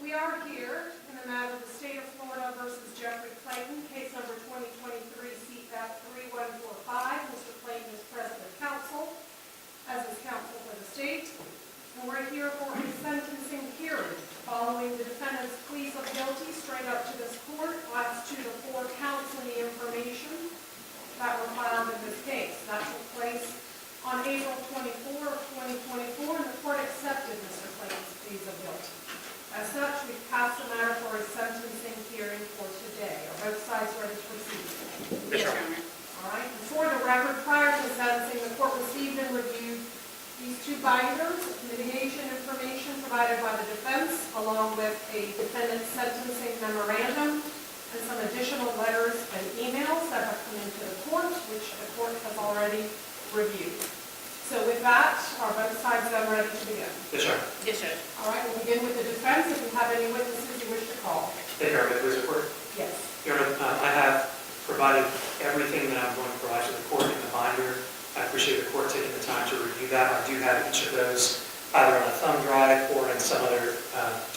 We are here in the matter of the State of Florida versus Jeffrey Clayton, case number 2023 CF3145. Mr. Clayton is present at counsel, as is counsel for the state. And we're here for a sentencing hearing following the defendant's pleas of guilty straight up to this court as to the 4 counts in the information that were filed in this case. That took place on April 24 of 2024, and the court accepted Mr. Clayton's pleas of guilty. As such, we've passed the matter for a sentencing hearing for today. Are both sides ready to proceed? Yes, Your Honor. All right. For the record, prior to sentencing, the court received and reviewed these 2 binders of mitigation information provided by the defense, along with a defendant's sentencing memorandum and some additional letters and emails that have come into the court, which the court has already reviewed. So with that, are both sides then ready to begin? Yes, sir. Yes, sir. All right, we'll begin with the defense. If you have any witnesses you wish to call. Thank you, Your Honor. Please report. Yes. Your Honor, I have provided everything that I'm going to provide to the court in the binder. I appreciate the court taking the time to review that. I do have each of those either on a thumb drive or in some other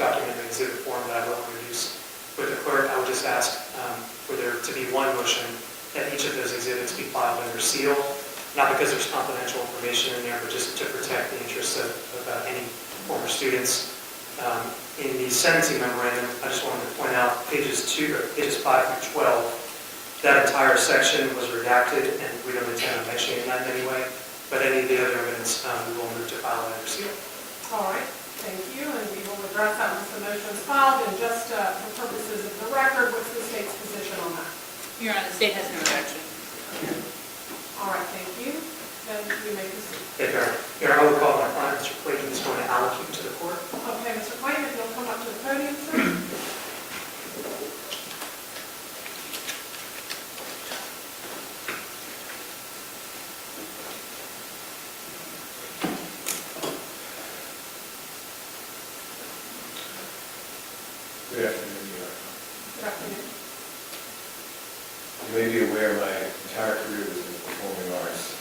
document or exhibit form that I will introduce with the clerk. I would just ask for there to be one motion that each of those exhibits be filed under seal. Not because there's confidential information in there, but just to protect the interests of any former students. In the sentencing memorandum, I just wanted to point out pages 5 through 12. That entire section was redacted, and we don't intend on mentioning that in any way. But any of the other evidence, we will move to file under seal. All right. Thank you. And we will address that once the motion is filed. And just for purposes of the record, what's the state's position on that? Your Honor, the state has no objection. Okay. All right. Thank you. Then you may proceed. Thank you, Your Honor. Your Honor, I will call my client, Mr. Clayton, is going to allocate to the court. Okay, Mr. Clayton, if you'll come up to the podium, sir. Good afternoon, Your Honor. Good afternoon. You may be aware my entire career was in the performing arts.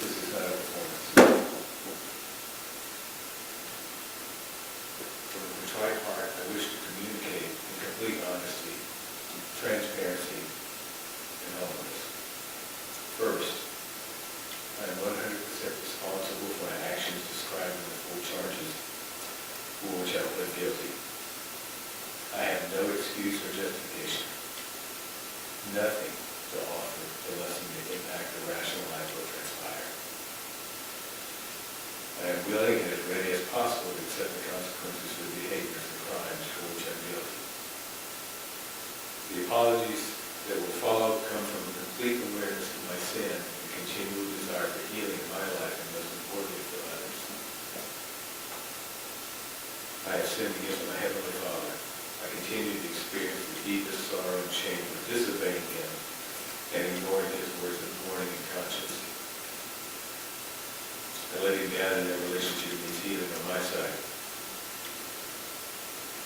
This is not a performance. From the contrite heart, I wish to communicate in complete honesty, transparency, and humbleness. First, I am 100% responsible for my actions described in the 4 charges for which I pled guilty. I have no excuse or justification. Nothing to offer to lessen the impact or rationalize what transpired. I am willing and as ready as possible to accept the consequences for the behaviors and crimes for which I'm guilty. The apologies that will follow come from a complete awareness of my sin and continual desire for healing in my life and most importantly for others. I have sinned against my Heavenly Father. I continue to experience the deepest sorrow and shame for disobeying Him and ignoring His gather that relationship needs healing on my side.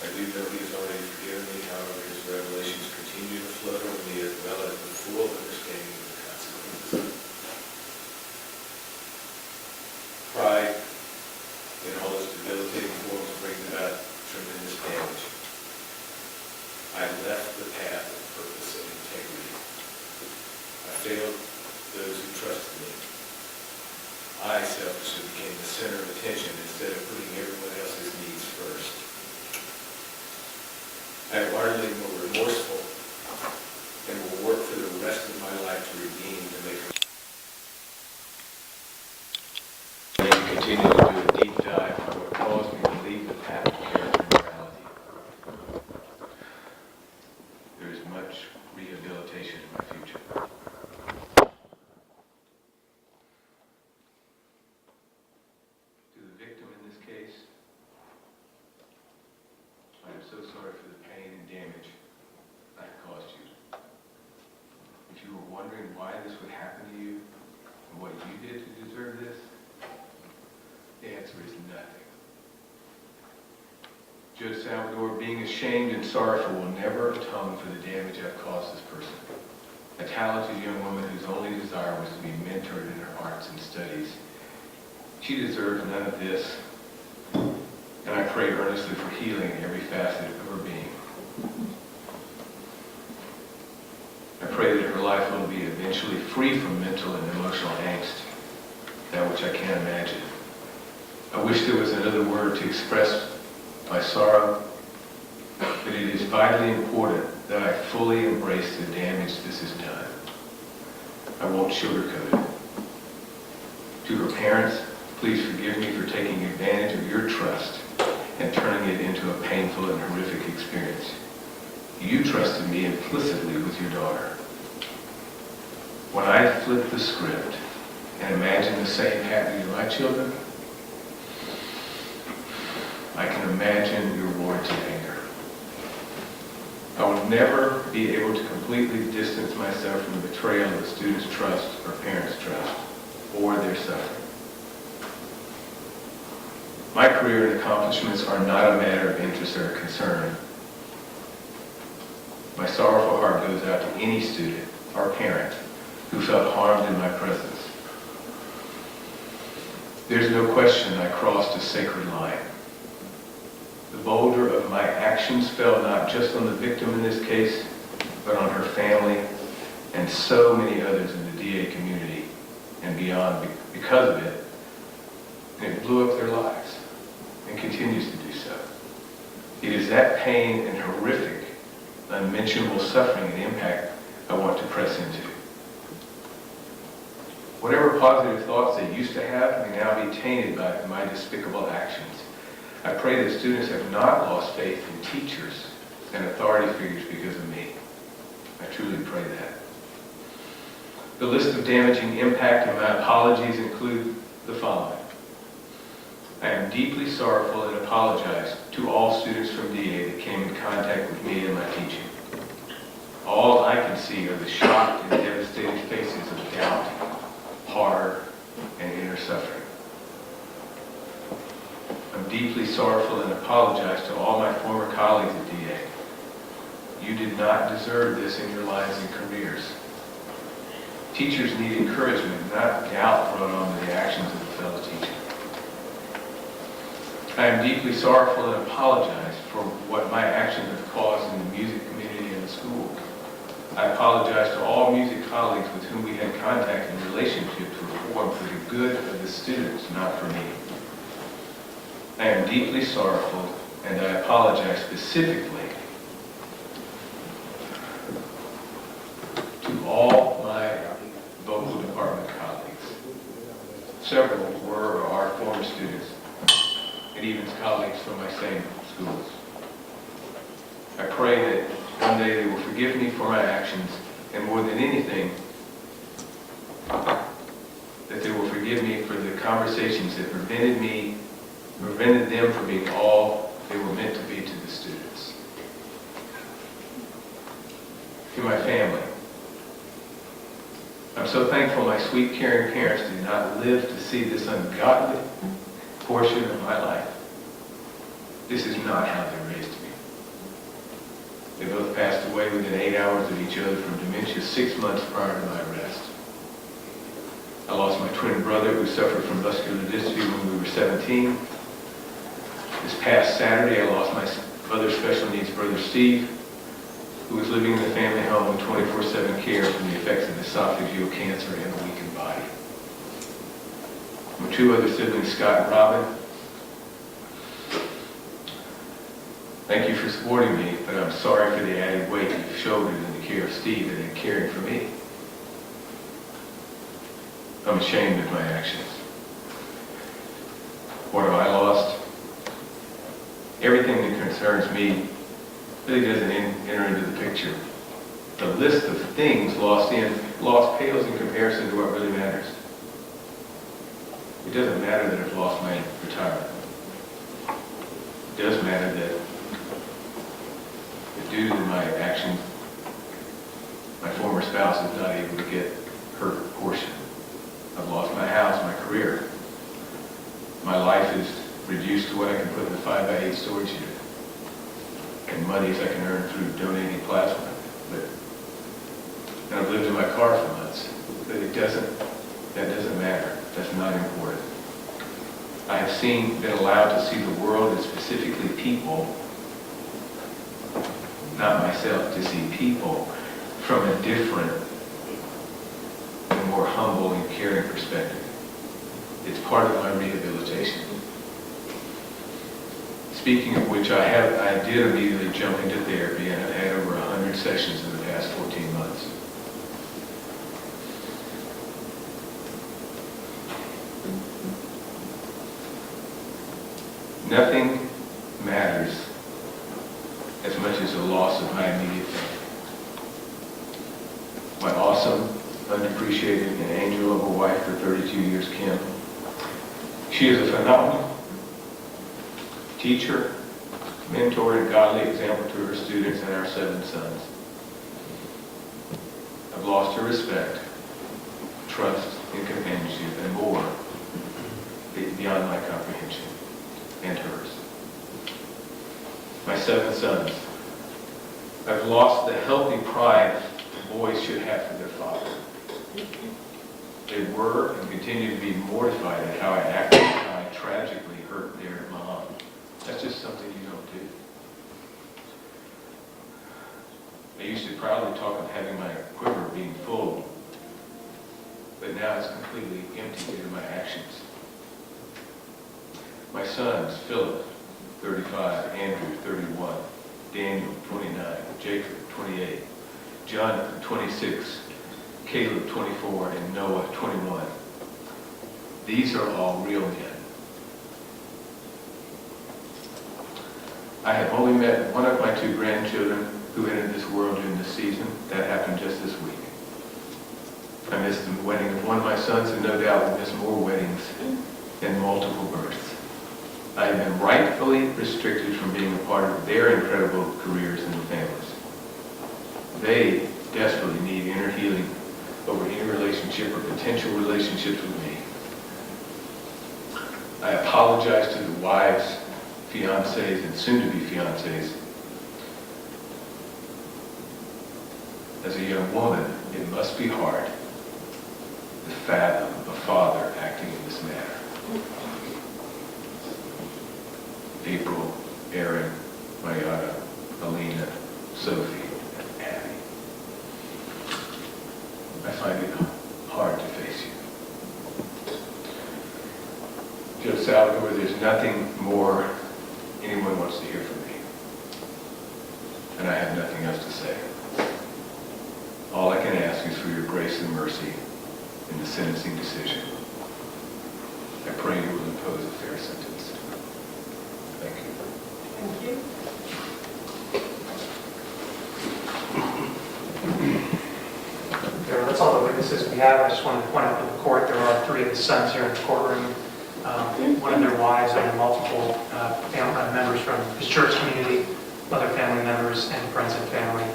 I do know he has already forgiven me, however, his revelations continue to flood over me as well as the full understanding of the consequences. Pride in all its debilitating forms brings about tremendous damage. I left the path of purpose and integrity. I failed those who trusted me. I selfishly became the center of attention instead of putting everyone else's needs first. I am utterly more remorseful and will work for the rest of my life to redeem the maker. I continue to do a deep dive on what caused me to leave the path of character and morality. There is much rehabilitation in my future. To the victim in this case, I am so sorry for the pain and damage I have caused you. If you were wondering why this would happen to you and what you did to deserve this, the answer is nothing. Judge Salvador, being ashamed and sorrowful will never atone for the damage I've caused this person. A talented young woman whose only desire was to be mentored in her arts and studies. She deserves none of this, and I pray earnestly for healing in every facet of her being. I pray that her life will be eventually free from mental and emotional angst, that which I can't imagine. I wish there was another word to express my sorrow, but it is vitally important that I fully embrace the damage this has done. I won't sugarcoat it. To her parents, please forgive me for taking advantage of your trust and turning it into a painful and horrific experience. You trusted me implicitly with your daughter. When I flip the script and imagine the same happening to my children, I can imagine your warranted anger. I will never be able to completely distance myself from the betrayal of a student's trust or parent's trust, or their suffering. My career and accomplishments are not a matter of interest or concern. My sorrowful heart goes out to any student or parent who felt harmed in my presence. There's no question I crossed a sacred line. The boulder of my actions fell not just on the victim in this case, but on her family and so many others in the DA community and beyond because of it. And it blew up their lives and continues to do so. It is that pain and horrific, unmentionable suffering and impact I want to press into. Whatever positive thoughts they used to have may now be tainted by my despicable actions. I pray that students have not lost faith in teachers and authority figures because of me. I truly pray that. The list of damaging impact and my apologies include the following. I am deeply sorrowful and apologize to all students from DA that came in contact with me in my teaching. All I can see are the shocked and devastated faces of doubt, horror, and inner suffering. I'm deeply sorrowful and apologize to all my former colleagues at DA. You did not deserve this in your lives and careers. Teachers need encouragement, not doubt thrown on the actions of a fellow teacher. I am deeply sorrowful and apologize for what my actions have caused in the music community and the school. I apologize to all music colleagues with whom we had contact and relationships were formed for the good of the students, not for me. I am deeply sorrowful and I apologize specifically to all my vocal department colleagues. Several were or are former students and even colleagues from my same schools. I pray that one day they will forgive me for my actions, and more than anything, that they will forgive me for the conversations that prevented them from being all they were meant to be to the students. To my family, I'm I'm so thankful my sweet, caring parents did not live to see this ungodly portion of my life. This is not how they raised me. They both passed away within 8 hours of each other from dementia 6 months prior to my arrest. I lost my twin brother who suffered from muscular dystrophy when we were 17. This past Saturday, I lost my other special needs brother, Steve, who was living in the family home with 24/7 care from the effects of esophageal cancer and a weakened body. My 2 other siblings, Scott and Robin, thank you for supporting me, but I'm sorry for the added weight you've shouldered in the care of Steve and in caring for me. I'm ashamed of my actions. What have I lost? Everything that concerns me really doesn't enter into the picture. The list of things lost pales in comparison to what really matters. It doesn't matter that I've lost my retirement. It does matter that due to my actions, my former spouse is not able to get her portion. I've lost my house, my career. My life is reduced to what I can put in the 5x8 storage unit and monies I can earn through donating plasma. And I've lived in my car for months, but that doesn't matter. That's not important. I have been allowed to see the world and specifically people, not myself, to see people from a different and more humble and caring perspective. It's part of my rehabilitation. Speaking of which, I did immediately jump into therapy, and I've had over 100 sessions in the past 14 months. Nothing matters as much as the loss of my immediate family. My awesome, unappreciated, and angel of a wife for 32 years, Kim. She is a phenomenal teacher, mentor, and godly example to her students and our 7 sons. I've lost her respect, trust, and companionship, and more beyond my comprehension, and hers. My 7 sons. I've lost the healthy pride boys should have for their father. They were and continue to be mortified at how I acted and how I tragically hurt their mom. That's just something you don't do. I used to proudly talk of having my quiver being full, but now it's completely empty due to my actions. My sons, Philip, 35, Andrew, 31, Daniel, 29, Jacob, 28, Jonathan, 26, Caleb, 24, and Noah, 21. These are all real men. I have only met one of my 2 grandchildren who entered this world during this season. That happened just this week. I missed the wedding of one of my sons, and no doubt will miss more weddings and multiple births. I have been rightfully restricted from being a part of their incredible careers and families. They desperately need inner healing over any relationship or potential relationships with me. I apologize to the wives, fiancés, and soon-to-be fiancés. As a young woman, it must be hard to fathom a father acting in this manner. April, Aaron, Mayada, Alina, Sophie, and Abby. I find it hard to face you. Joe Salvador, there's nothing more anyone wants to hear from me. And I have nothing else to say. All I can ask is for your grace and mercy in the sentencing decision. I pray you will impose a fair sentence. Thank you. Thank you. That's all the witnesses we have. I just wanted to point out to the court, there are 3 of the sons here in the courtroom. One of their wives and multiple family members from his church community, other family members and friends and family.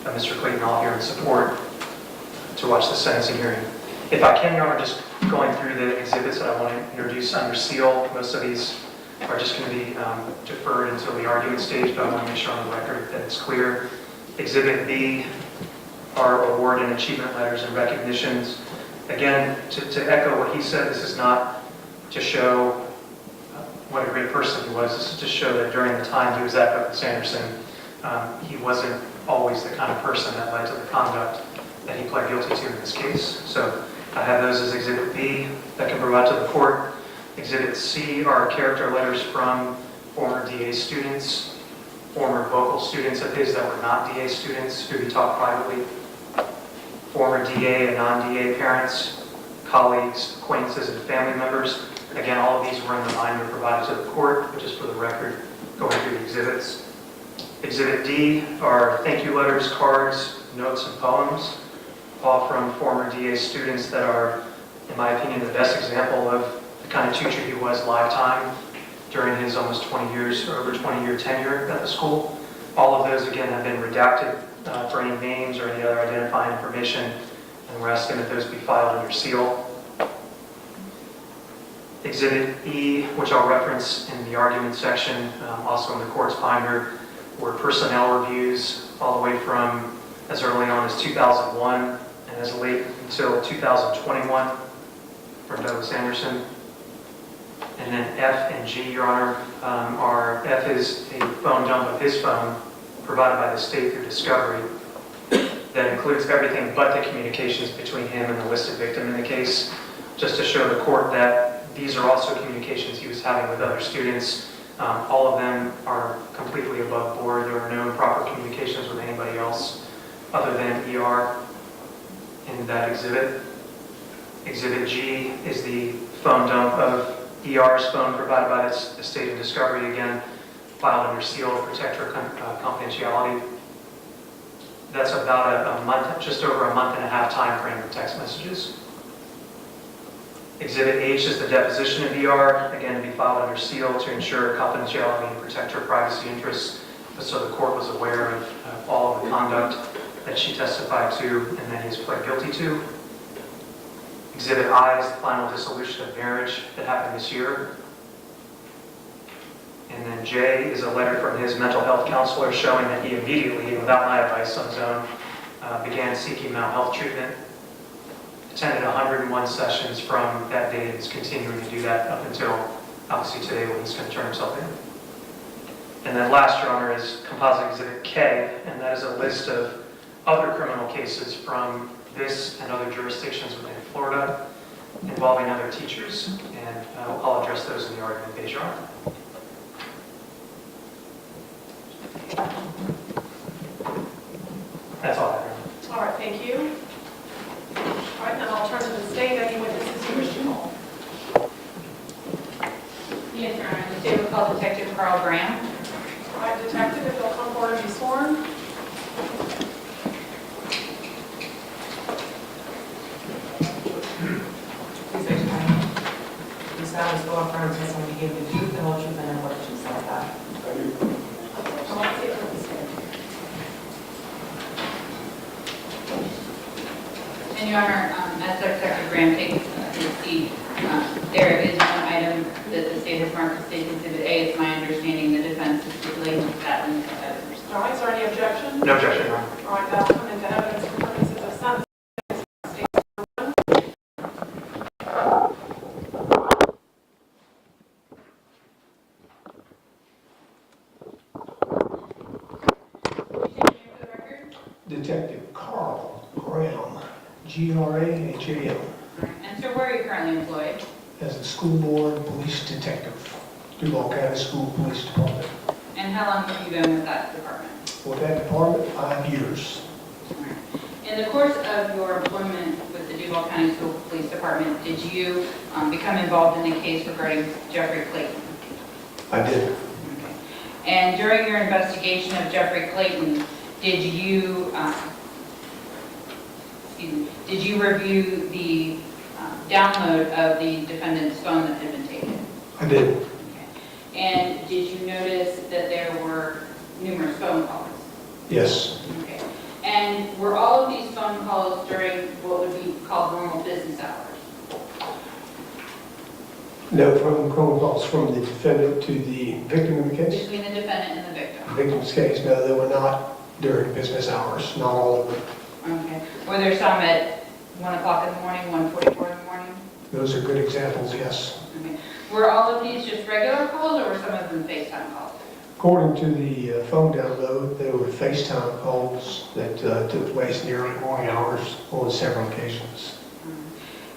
Mr. Clayton all here in support to watch the sentencing hearing. If I can, Your Honor, just going through the exhibits that I want to introduce under seal. Most of these are just going to be deferred until the argument stage, but I want to make sure on the record that it's clear. Exhibit B are award and achievement letters and recognitions. Again, to echo what he said, this is not to show what a great person he was. This is to show that during the time he was at Douglas Anderson, he wasn't always the kind of person that led to the conduct that he pled guilty to in this case. So I have those as Exhibit B that can provide to the court. Exhibit C are character letters from former DA students, former vocal students of his that were not DA students who he taught privately, former DA and non-DA parents, colleagues, acquaintances, and family members. Again, all of these were in the binder provided to the court, but just for the record, going through the exhibits. Exhibit D are thank you letters, cards, notes, and poems, all from former DA students that are, in my opinion, the best example of the kind of teacher he was lifetime during his almost 20 years, or over 20-year tenure at the school. All of those, again, have been redacted for any names or any other identifying information, and we're asking that those be filed under seal. Exhibit E, which I'll reference in the argument section, also in the court's binder, were personnel reviews all the way from as early on as 2001 and as late until 2021 from Douglas Anderson. And then F and G, Your Honor, F is a phone dump of his phone provided by the state through discovery that includes everything but the communications between him and the listed victim in the case, just to show the court that these are also communications he was having with other students. All of them are completely above board. There are no improper communications with anybody else other than ER in that exhibit. Exhibit G is the phone dump of ER's phone provided by the state of discovery, again, filed under seal to protect her confidentiality. That's about a month, just over a month and a half time frame of text messages. Exhibit H is the deposition of ER, again, to be filed under seal to ensure confidentiality and protect her privacy interests, so the court was aware of all of the conduct that she testified to and that he has pled guilty to. Exhibit I is the final dissolution of marriage that happened this year. And then J is a letter from his mental health counselor showing that he immediately, without my advice on his own, began seeking mental health treatment. Attended 101 sessions from that date and is continuing to do that up until obviously today when he's going to turn himself in. And then last, Your Honor, is composite exhibit K, and that is a list of other criminal cases from this and other jurisdictions within Florida involving other teachers, and I'll address those in the argument phase, Your Honor. That's all I have. All right, thank you. All right, now I'll turn to the state. Any witnesses you wish to call? Yes, Your Honor. The state will call Detective Carl Graham. All right, detective, if you'll come forward and be sworn. Please raise your hand. You solemnly swear or affirm testimony you give the truth, the whole truth, and nothing but the truth, so help God. I want to see it from the stand. And Your Honor, as Detective Graham takes his seat, there is one item that the state has marked as State Exhibit A. It's my understanding the defense is stipulating that in the evidence. All right, is there any objection? No objection, Your Honor. All right, that'll come into evidence for purposes of sentence. Detective Carl Graham, Graham, And sir, where are you currently employed? as a school board police detective, Duval County School Police Department. And how long have you been with that department? With that department, 5 years. In the course of your employment with the Duval County School Police Department, did you become involved in the case regarding Jeffrey Clayton? I did. Okay. And during your investigation of Jeffrey Clayton, did you review the download of the defendant's phone that had been taken? I did. Okay. And did you notice that there were numerous phone calls? Yes. Okay. And were all of these phone calls during what would be called normal business hours? No, from phone calls from the defendant to the victim of the case. Between the defendant and the victim? Victim's case, no, they were not during business hours, not all of them. Okay. Were there some at 1 o'clock in the morning, 1:44 in the morning? Those are good examples, yes. Okay. Were all of these just regular calls, or were some of them FaceTime calls? According to the phone download, they were FaceTime calls that took place in the early morning hours on several occasions.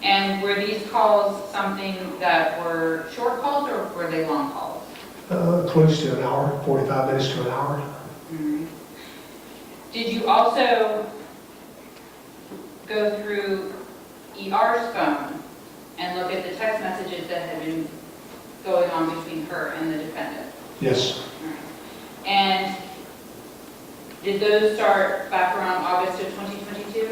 And were these calls something that were short calls, or were they long calls? Close to an hour, 45 minutes to an hour. Mhm. Did you also go through ER's phone and look at the text messages that had been going on between her and the defendant? Yes, And did those start back around August of 2022?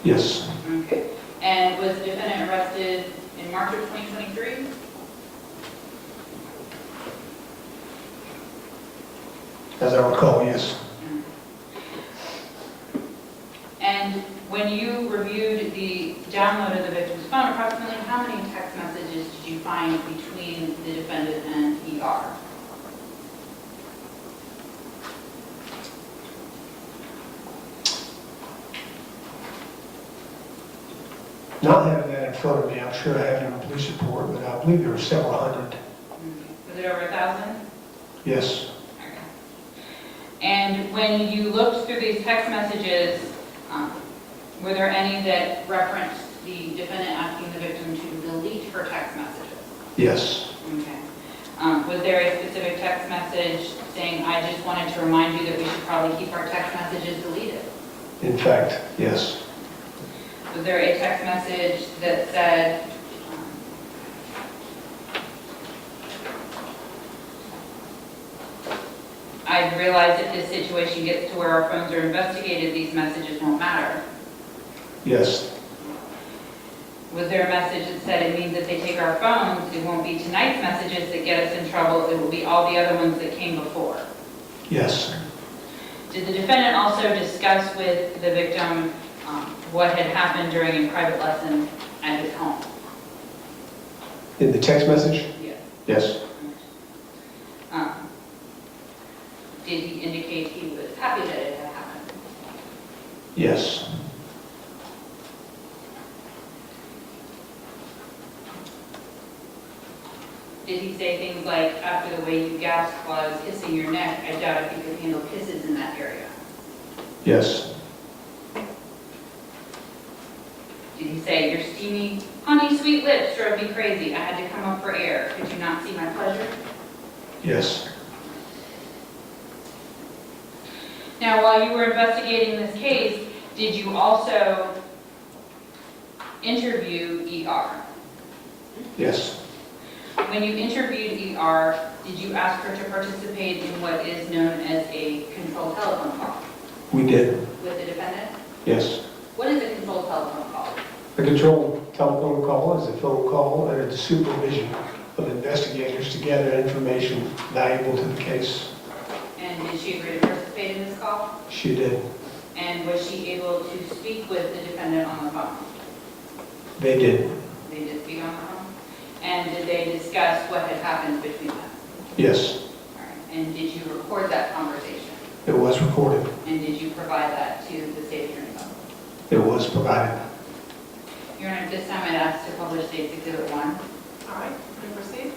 yes, Okay. And was the defendant arrested in March of 2023? as I recall, yes. And when you reviewed the download of the victim's phone, approximately how many text messages did you find between the defendant and ER? Not having that in front of me, I'm sure I have it in the police report, but I believe there were several hundred. Was it over 1,000? Yes, And when you looked through these text messages, were there any that referenced the defendant asking the victim to delete her text messages? yes, Okay. Was there a specific text message saying, I just wanted to remind you that we should probably keep our text messages deleted? in fact, yes, Was there a text message that said, I realize if this situation gets to where our phones are investigated, these messages won't matter? yes, Was there a message that said it means if they take our phones, it won't be tonight's messages that get us in trouble, it will be all the other ones that came before? yes, Did the defendant also discuss with the victim what had happened during a private lesson at his home? in the text message? Yes. Yes, Did he indicate he was happy that it had happened? yes, Did he say things like, after the way you gasped while I was kissing your neck, I doubt if you could handle kisses in that area? yes, Did he say, your steamy, honey, sweet lips drove me crazy. I had to come up for air. Could you not see my pleasure? yes, Now, while you were investigating this case, did you also interview ER? yes, When you interviewed ER, did you ask her to participate in what is known as a controlled telephone call we did, with the defendant? yes. What is a controlled telephone call? A controlled telephone call is a phone call under the supervision of investigators to gather information valuable to the case. And did she agree to participate in this call? She did. And was she able to speak with the defendant on the phone? They did. They did speak on the phone? And did they discuss what had happened between them? Yes, All right. And did you record that conversation? it was recorded. And did you provide that to the state attorney's office? It was provided. Your Honor, at this time I'd ask to publish State's Exhibit 1. All right, you may proceed.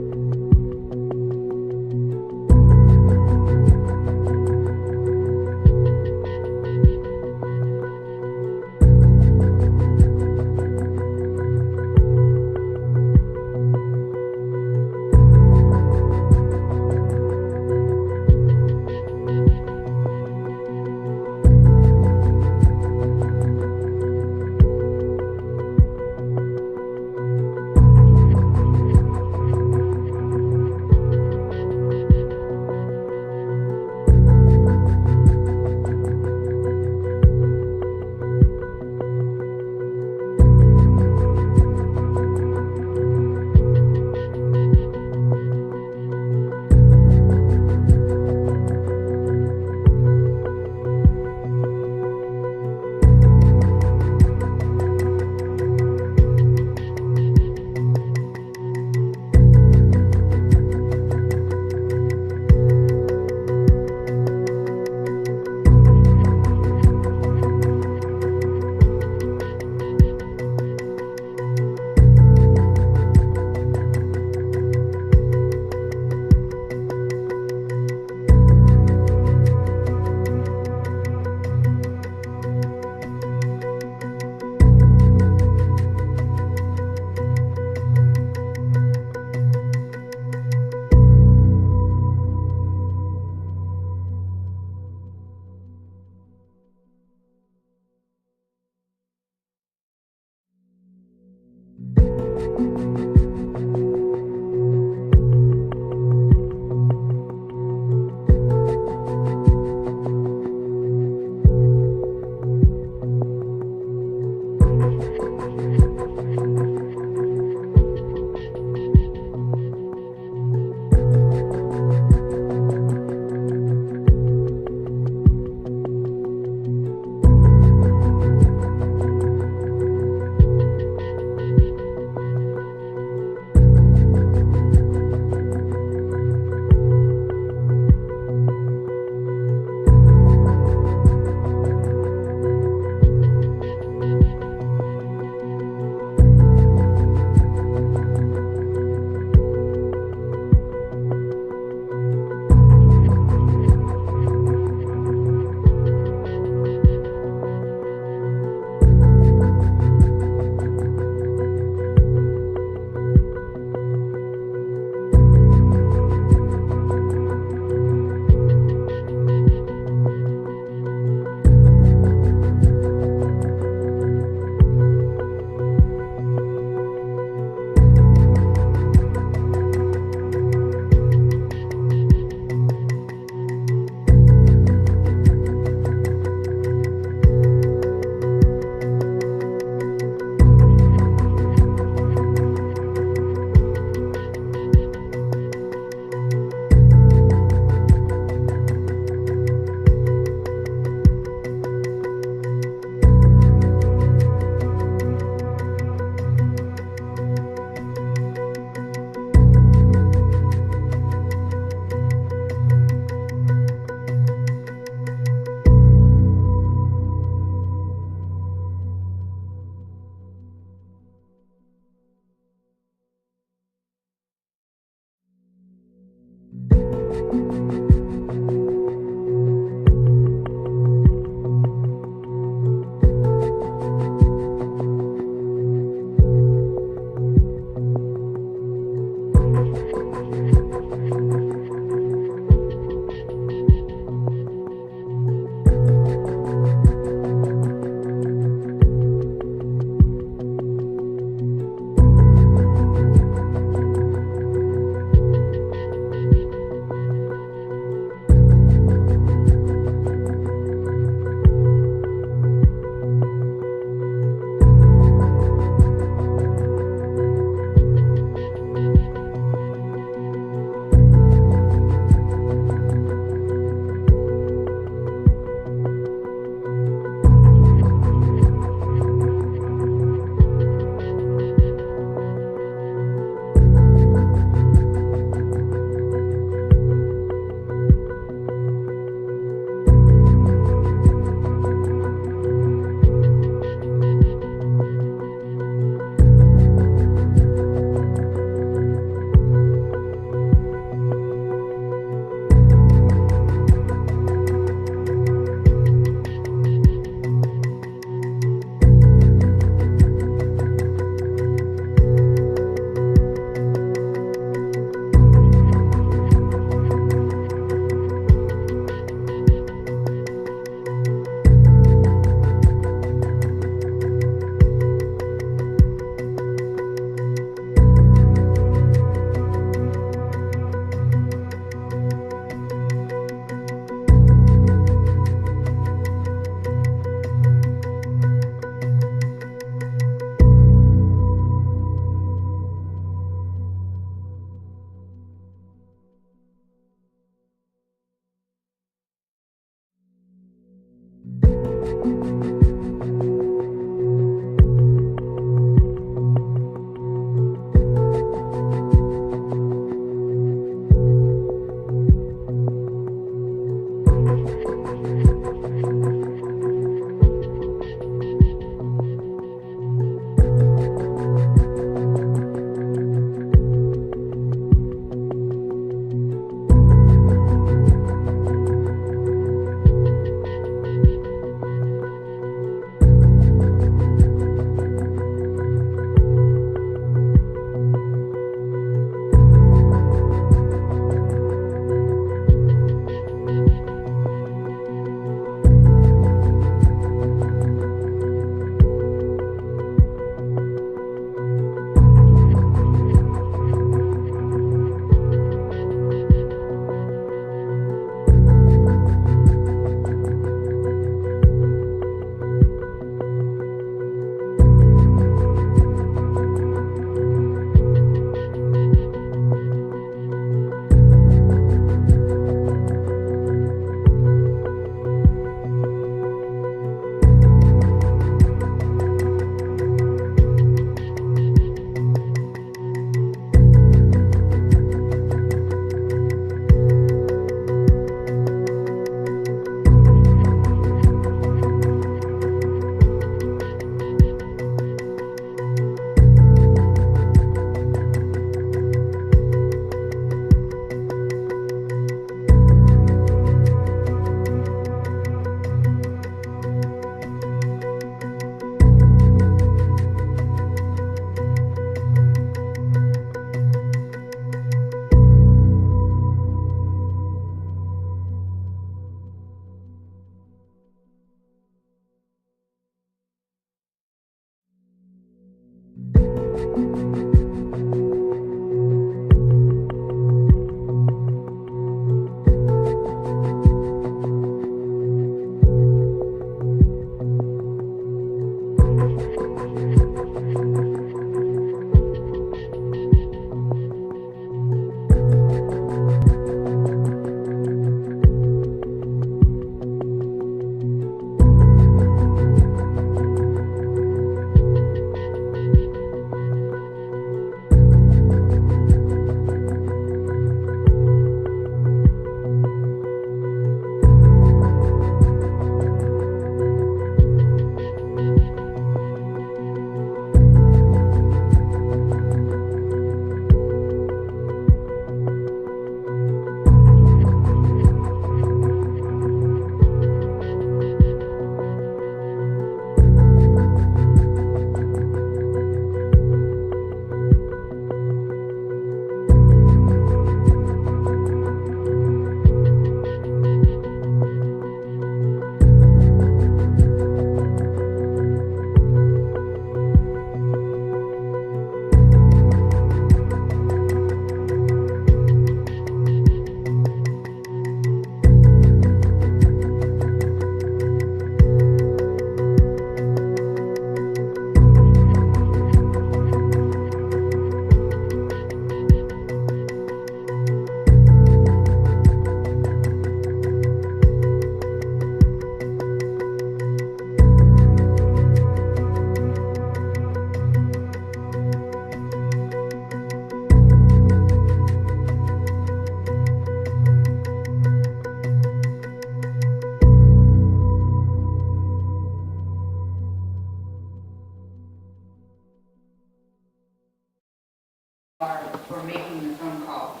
for making the phone call.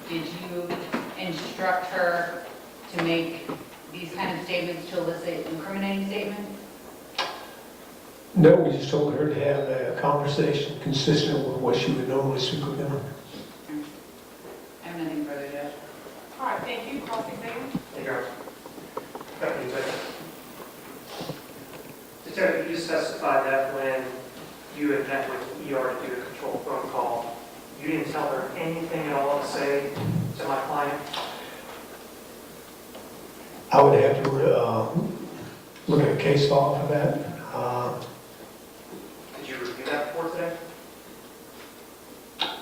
Did you instruct her to make these kind of statements to elicit incriminating statements? No, we just told her to have a conversation consistent with what she would normally speak with them. I have nothing further, Judge. All right, thank you. Cross-examine. Thank you, Your Honor. Deputy Detective. Detective, you testified that when you had met with ER to do a control phone call, you didn't tell her anything at all to say to my client? I would have to look at a case file for that. Did you review that before today?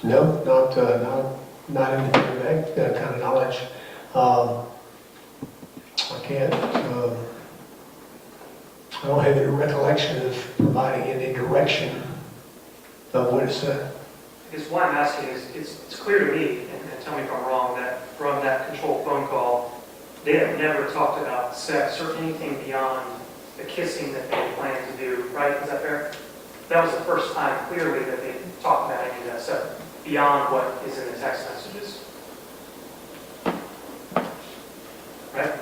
No, not in that kind of knowledge. I can't, I don't have any recollection of providing any direction of what it said. Because why I'm asking is, it's clear to me, and tell me if I'm wrong, that from that control phone call, they have never talked about sex or anything beyond the kissing that they planned to do, right? Is that fair? That was the first time clearly that they talked about any of that stuff beyond what is in the text messages. Right?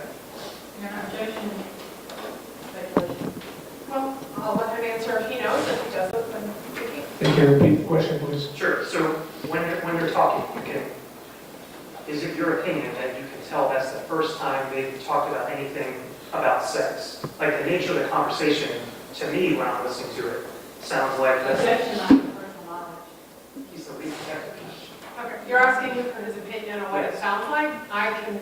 Your objection. Speculation. Well, I'll let him answer if he knows. If he doesn't, then Vicki. Can you repeat the question, please? Sure. So when you're talking, is it your opinion that you can tell that's the first time they've talked about anything about sex? Like the nature of the conversation, to me, when I'm listening to it, sounds like that's... Objection on personal knowledge. He's the lead detective. Okay, you're asking him for his opinion on what it sounds like? I can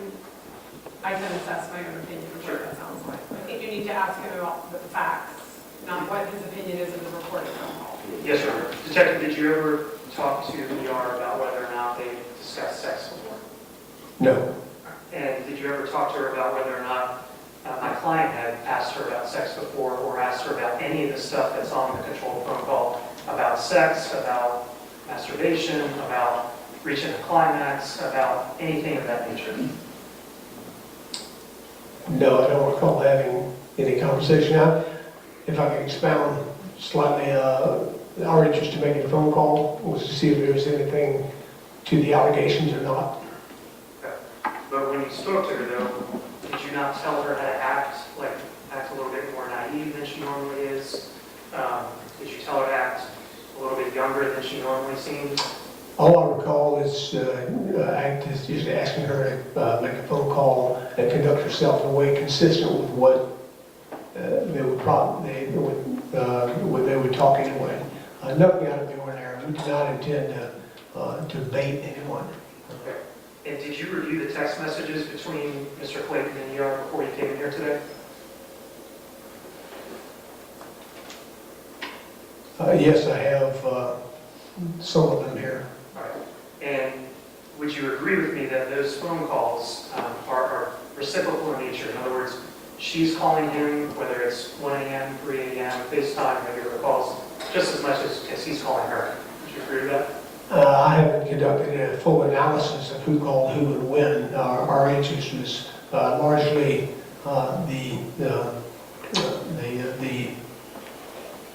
assess my own opinion of what that sounds like. I think you need to ask him about the facts, not what his opinion is of the recorded phone call. Yes, sir. Detective, did you ever talk to ER about whether or not they discussed sex before? No. And did you ever talk to her about whether or not my client had asked her about sex before or asked her about any of the stuff that's on the controlled phone call, about sex, about masturbation, about reaching a climax, about anything of that nature? No, I don't recall having any conversation. Now, if I can expound slightly, our interest in making a phone call was to see if there was anything to the allegations or not. Okay. But when you spoke to her, though, did you not tell her how to act a little bit more naive than she normally is? Did you tell her to act a little bit younger than she normally seems? All I recall is just asking her to make a phone call and conduct herself in a way consistent with what when they would talk anyway. Nothing out of the ordinary. We do not intend to bait anyone. Okay. And did you review the text messages between Mr. Clayton and ER before you came in here today? Yes, I have some of them here. All right. And would you agree with me that those phone calls are reciprocal in nature? In other words, she's calling him, whether it's 1 a.m., 3 a.m., FaceTime, regular calls, just as much as he's calling her. Would you agree with that? I haven't conducted a full analysis of who called who and when. Our interest was largely the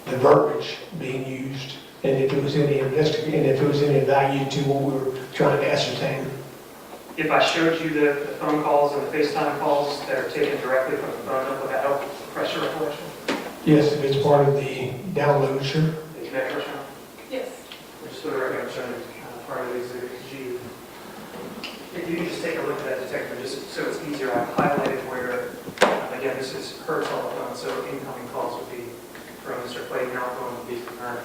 verbiage being used, and if it was any value to what we were trying to ascertain. If I showed you the phone calls and the FaceTime calls that are taken directly from the phone, would that help refresh your recollection? Yes, if it's part of the download, sure. Did you make a motion? Yes. Just for the record, I'm showing part of the exhibit G. If you could just take a look at that detector, just so it's easier, I've highlighted where, again, this is her telephone, so incoming calls would be from Mr. Clayton, outgoing would be from her.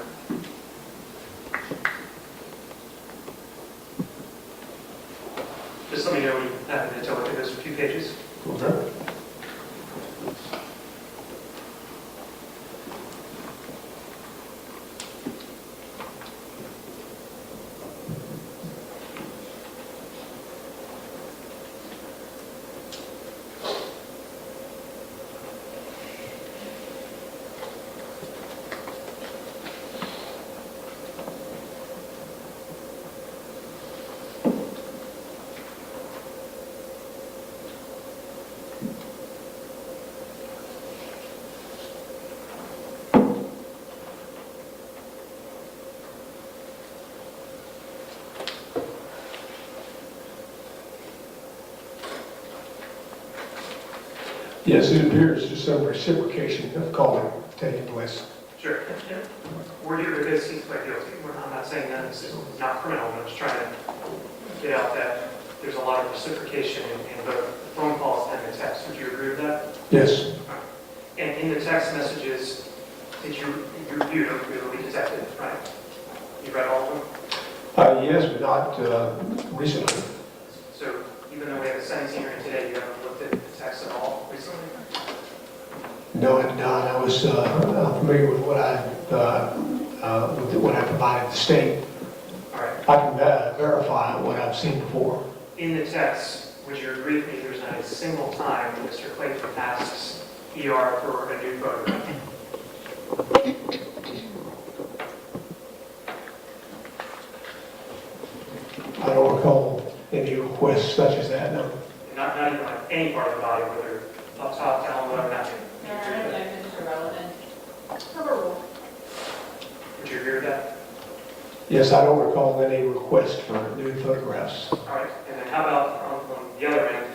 Just let me know when you have a minute to look at those few pages. Okay. Yes, it appears there's some reciprocation of calling taking place. Sure. We're here because he's pled guilty. I'm not saying that this is not criminal, I'm just trying to get out that there's a lot of reciprocation in both phone calls and the text. Would you agree with that? Yes, And in the text messages, did you reviewed them, you were detected, right? You read all of them? yes, but not recently. So even though we have a sentencing hearing today, you haven't looked at the text at all recently? No, I did not. I was familiar with what I provided the state. All right. I can verify what I've seen before. In the text, would you agree with me there's not a single time Mr. Clayton asks ER for a new photograph? I don't recall any requests such as that, no. Not even like any part of the body, whether up top, down low, nothing. No, I don't know if it's irrelevant. Have a rule. Would you agree with that? Yes, I don't recall any request for new photographs. All right. And then how about on the other end,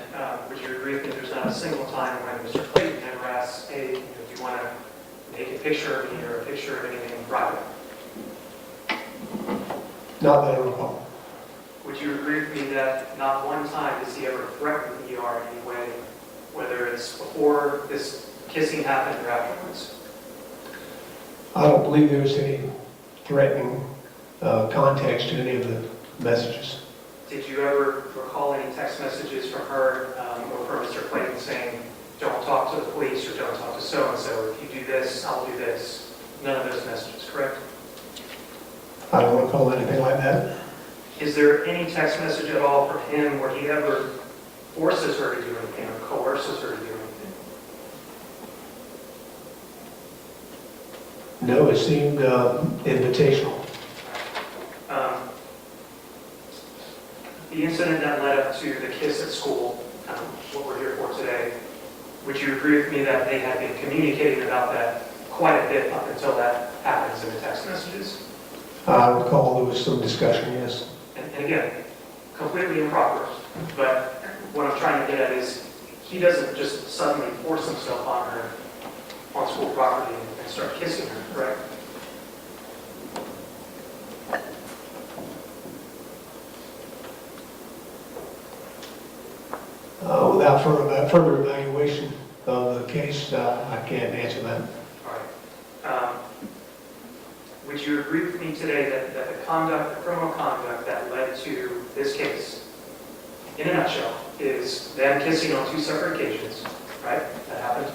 would you agree with me there's not a single time when Mr. Clayton ever asks, hey, do you want to take a picture of me or a picture of anything private? Not that I recall. Would you agree with me that not one time does he ever threaten the ER in any way, whether it's before this kissing happened or afterwards? I don't believe there was any threatening context to any of the messages. Did you ever recall any text messages from her or from Mr. Clayton saying, don't talk to the police or don't talk to so-and-so, if you do this, I'll do this? None of those messages, correct? I don't recall anything like that. Is there any text message at all from him where he ever forces her to do anything or coerces her to do anything? No, it seemed invitational. The incident that led up to the kiss at school, what we're here for today, would you agree with me that they had been communicating about that quite a bit up until that happens in the text messages? I recall there was some discussion, yes. And again, completely improper, but what I'm trying to get at is he doesn't just suddenly force himself on her on school property and start kissing her, correct? Without further evaluation of the case, I can't answer that. All right. Would you agree with me today that the criminal conduct that led to this case, in a nutshell, is them kissing on two separate occasions, right? That happened?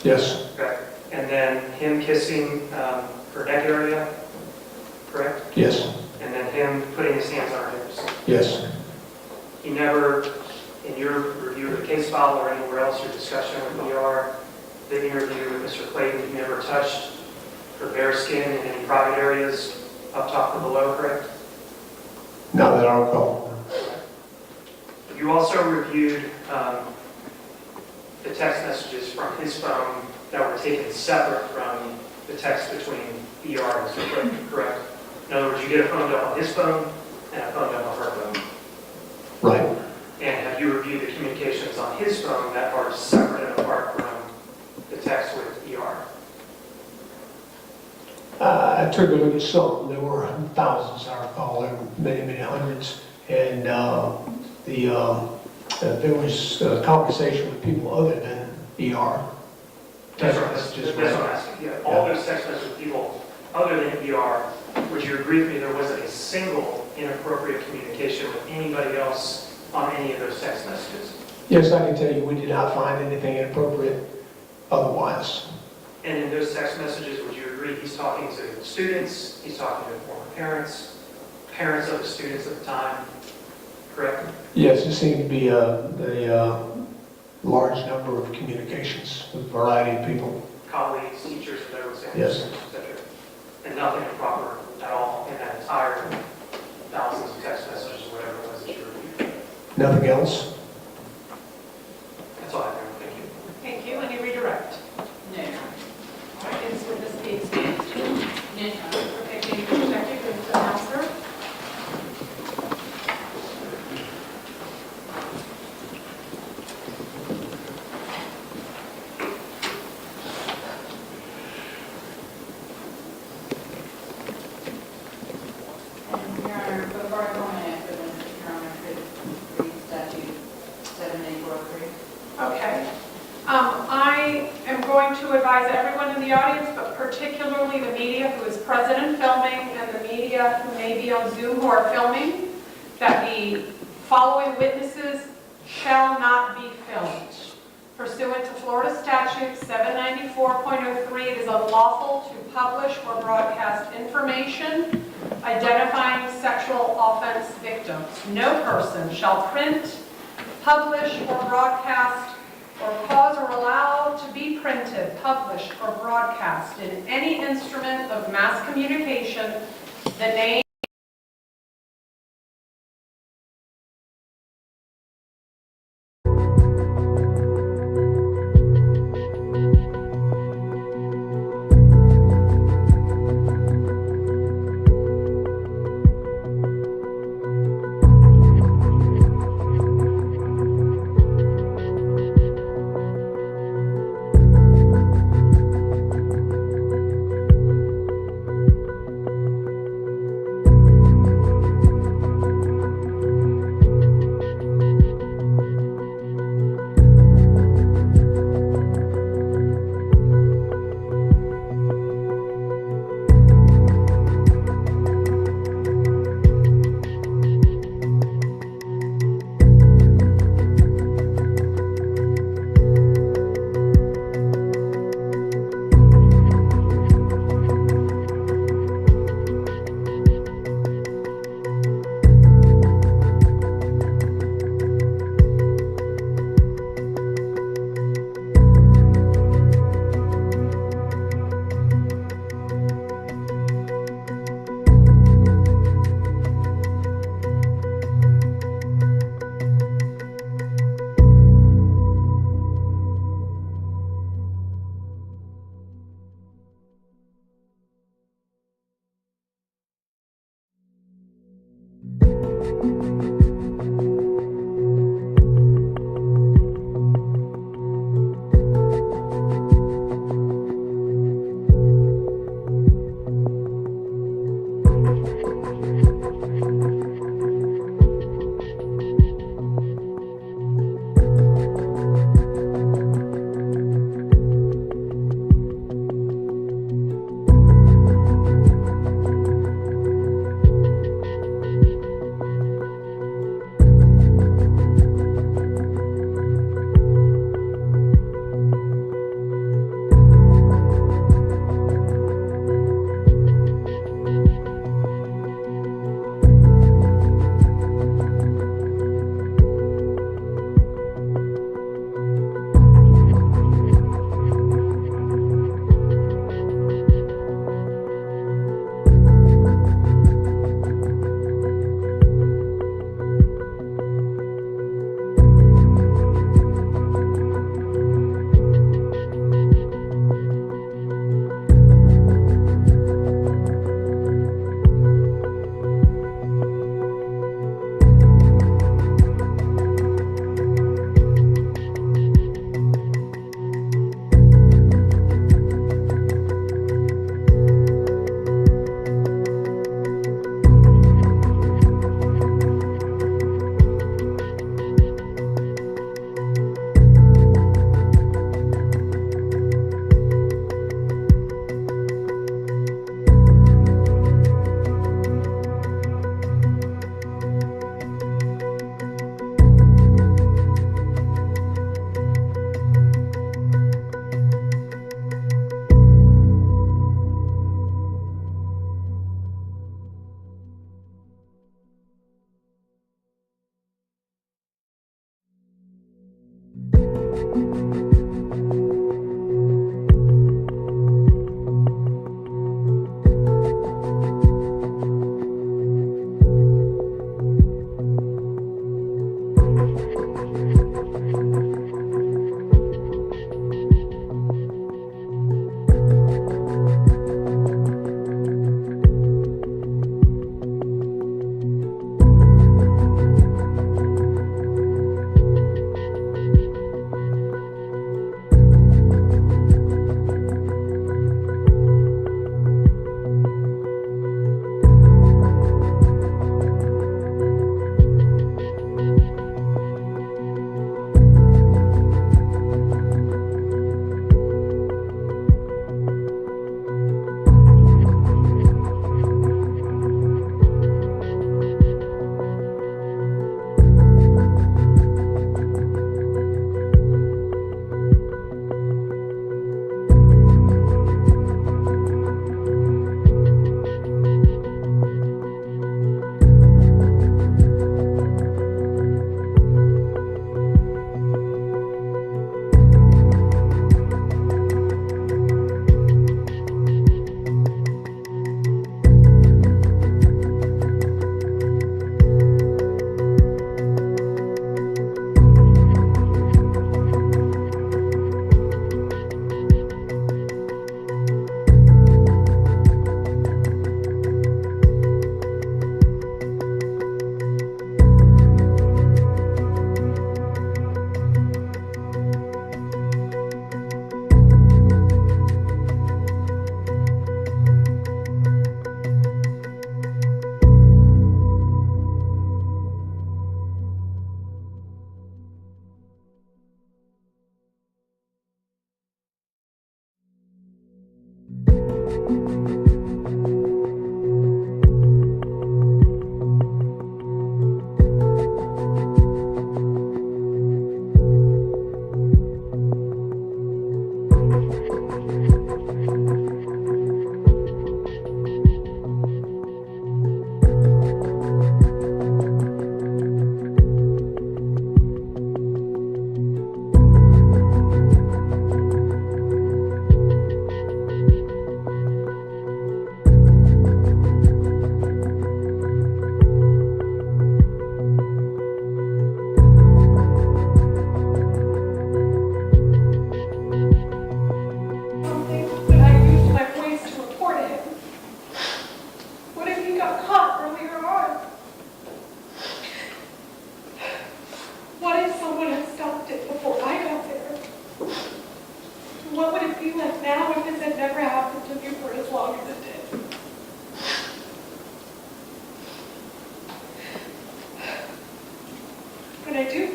Yes, Okay. And then him kissing her neck area, correct? yes, And then him putting his hands on her hips. yes. He never, in your review of the case file or anywhere else, your discussion with ER, the interview with Mr. Clayton, he never touched her bare skin in any private areas, up top or below, correct? Not that I recall. You also reviewed the text messages from his phone that were taken separate from the text between ER and Mr. Clayton, correct? In other words, you get a phone dump on his phone and a phone dump on her phone. Right. And have you reviewed the communications on his phone that are separate and apart from the text with ER? I took a look at some. There were thousands, I recall, there were many, many hundreds. And there was conversation with people other than ER. That's what I'm asking. Yeah, all those text messages with people other than ER, would you agree with me there wasn't a single inappropriate communication with anybody else on any of those text messages? Yes, I can tell you, we did not find anything inappropriate otherwise. And in those text messages, would you agree he's talking to students, he's talking to former parents, parents of the students at the time, correct? Yes, it seemed to be a large number of communications with a variety of people. Colleagues, teachers, whatever, Yes. etc. And nothing improper at all in that entire thousands of text messages, whatever it was that you reviewed. Nothing else? That's all I have. Thank you. Thank you. Any redirect? No. All right, is witness be excused? No. Okay, thank you. Thank you. Go to the announcer. advise everyone in the audience, but particularly the media who is present and filming, and the media who may be on Zoom who are filming, that the following witnesses shall not be filmed. Pursuant to Florida Statute 794.03, it is unlawful to publish or broadcast information identifying sexual offense victims. No person shall print, publish, or broadcast, or cause or allow to be printed, published, or broadcast in any instrument of mass communication the name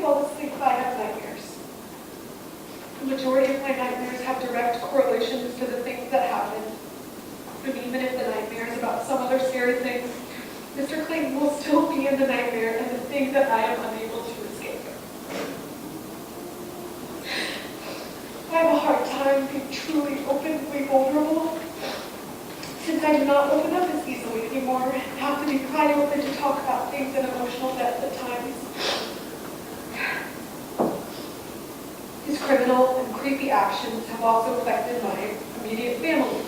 fall asleep, I have nightmares. The majority of my nightmares have direct correlations to the things that happened. And even if the nightmare is about some other scary thing, Mr. Clayton will still be in the nightmare and the thing that I am unable to escape. I have a hard time being truly openly vulnerable, since I do not open up as easily anymore and have to be quite open to talk about things in emotional depth at times. His criminal and creepy actions have also affected my immediate family.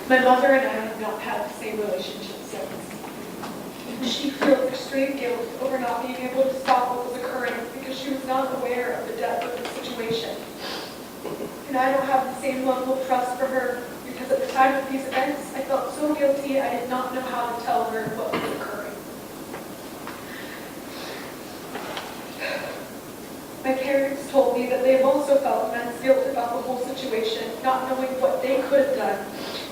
My mother and I have not had the same relationship since. She feels extreme guilt over not being able to stop what was occurring because she was not aware of the depth of the situation. And I don't have the same level of trust for her because at the time of these events, I felt so guilty I did not know how to tell her what was occurring. My parents told me that they have also felt immense guilt about the whole situation, not knowing what they could have done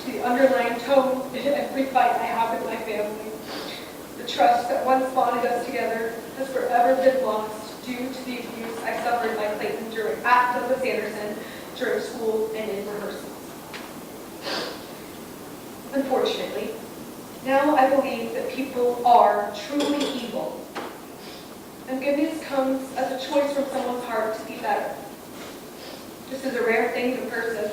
to the underlying tone in every fight I have with my family. The trust that once bonded us together has forever been lost due to the abuse I suffered by Clayton at Douglas Anderson during school and in rehearsals. Unfortunately, now I believe that people are truly evil. And goodness comes as a choice from someone's heart to be better. This is a rare thing in a person.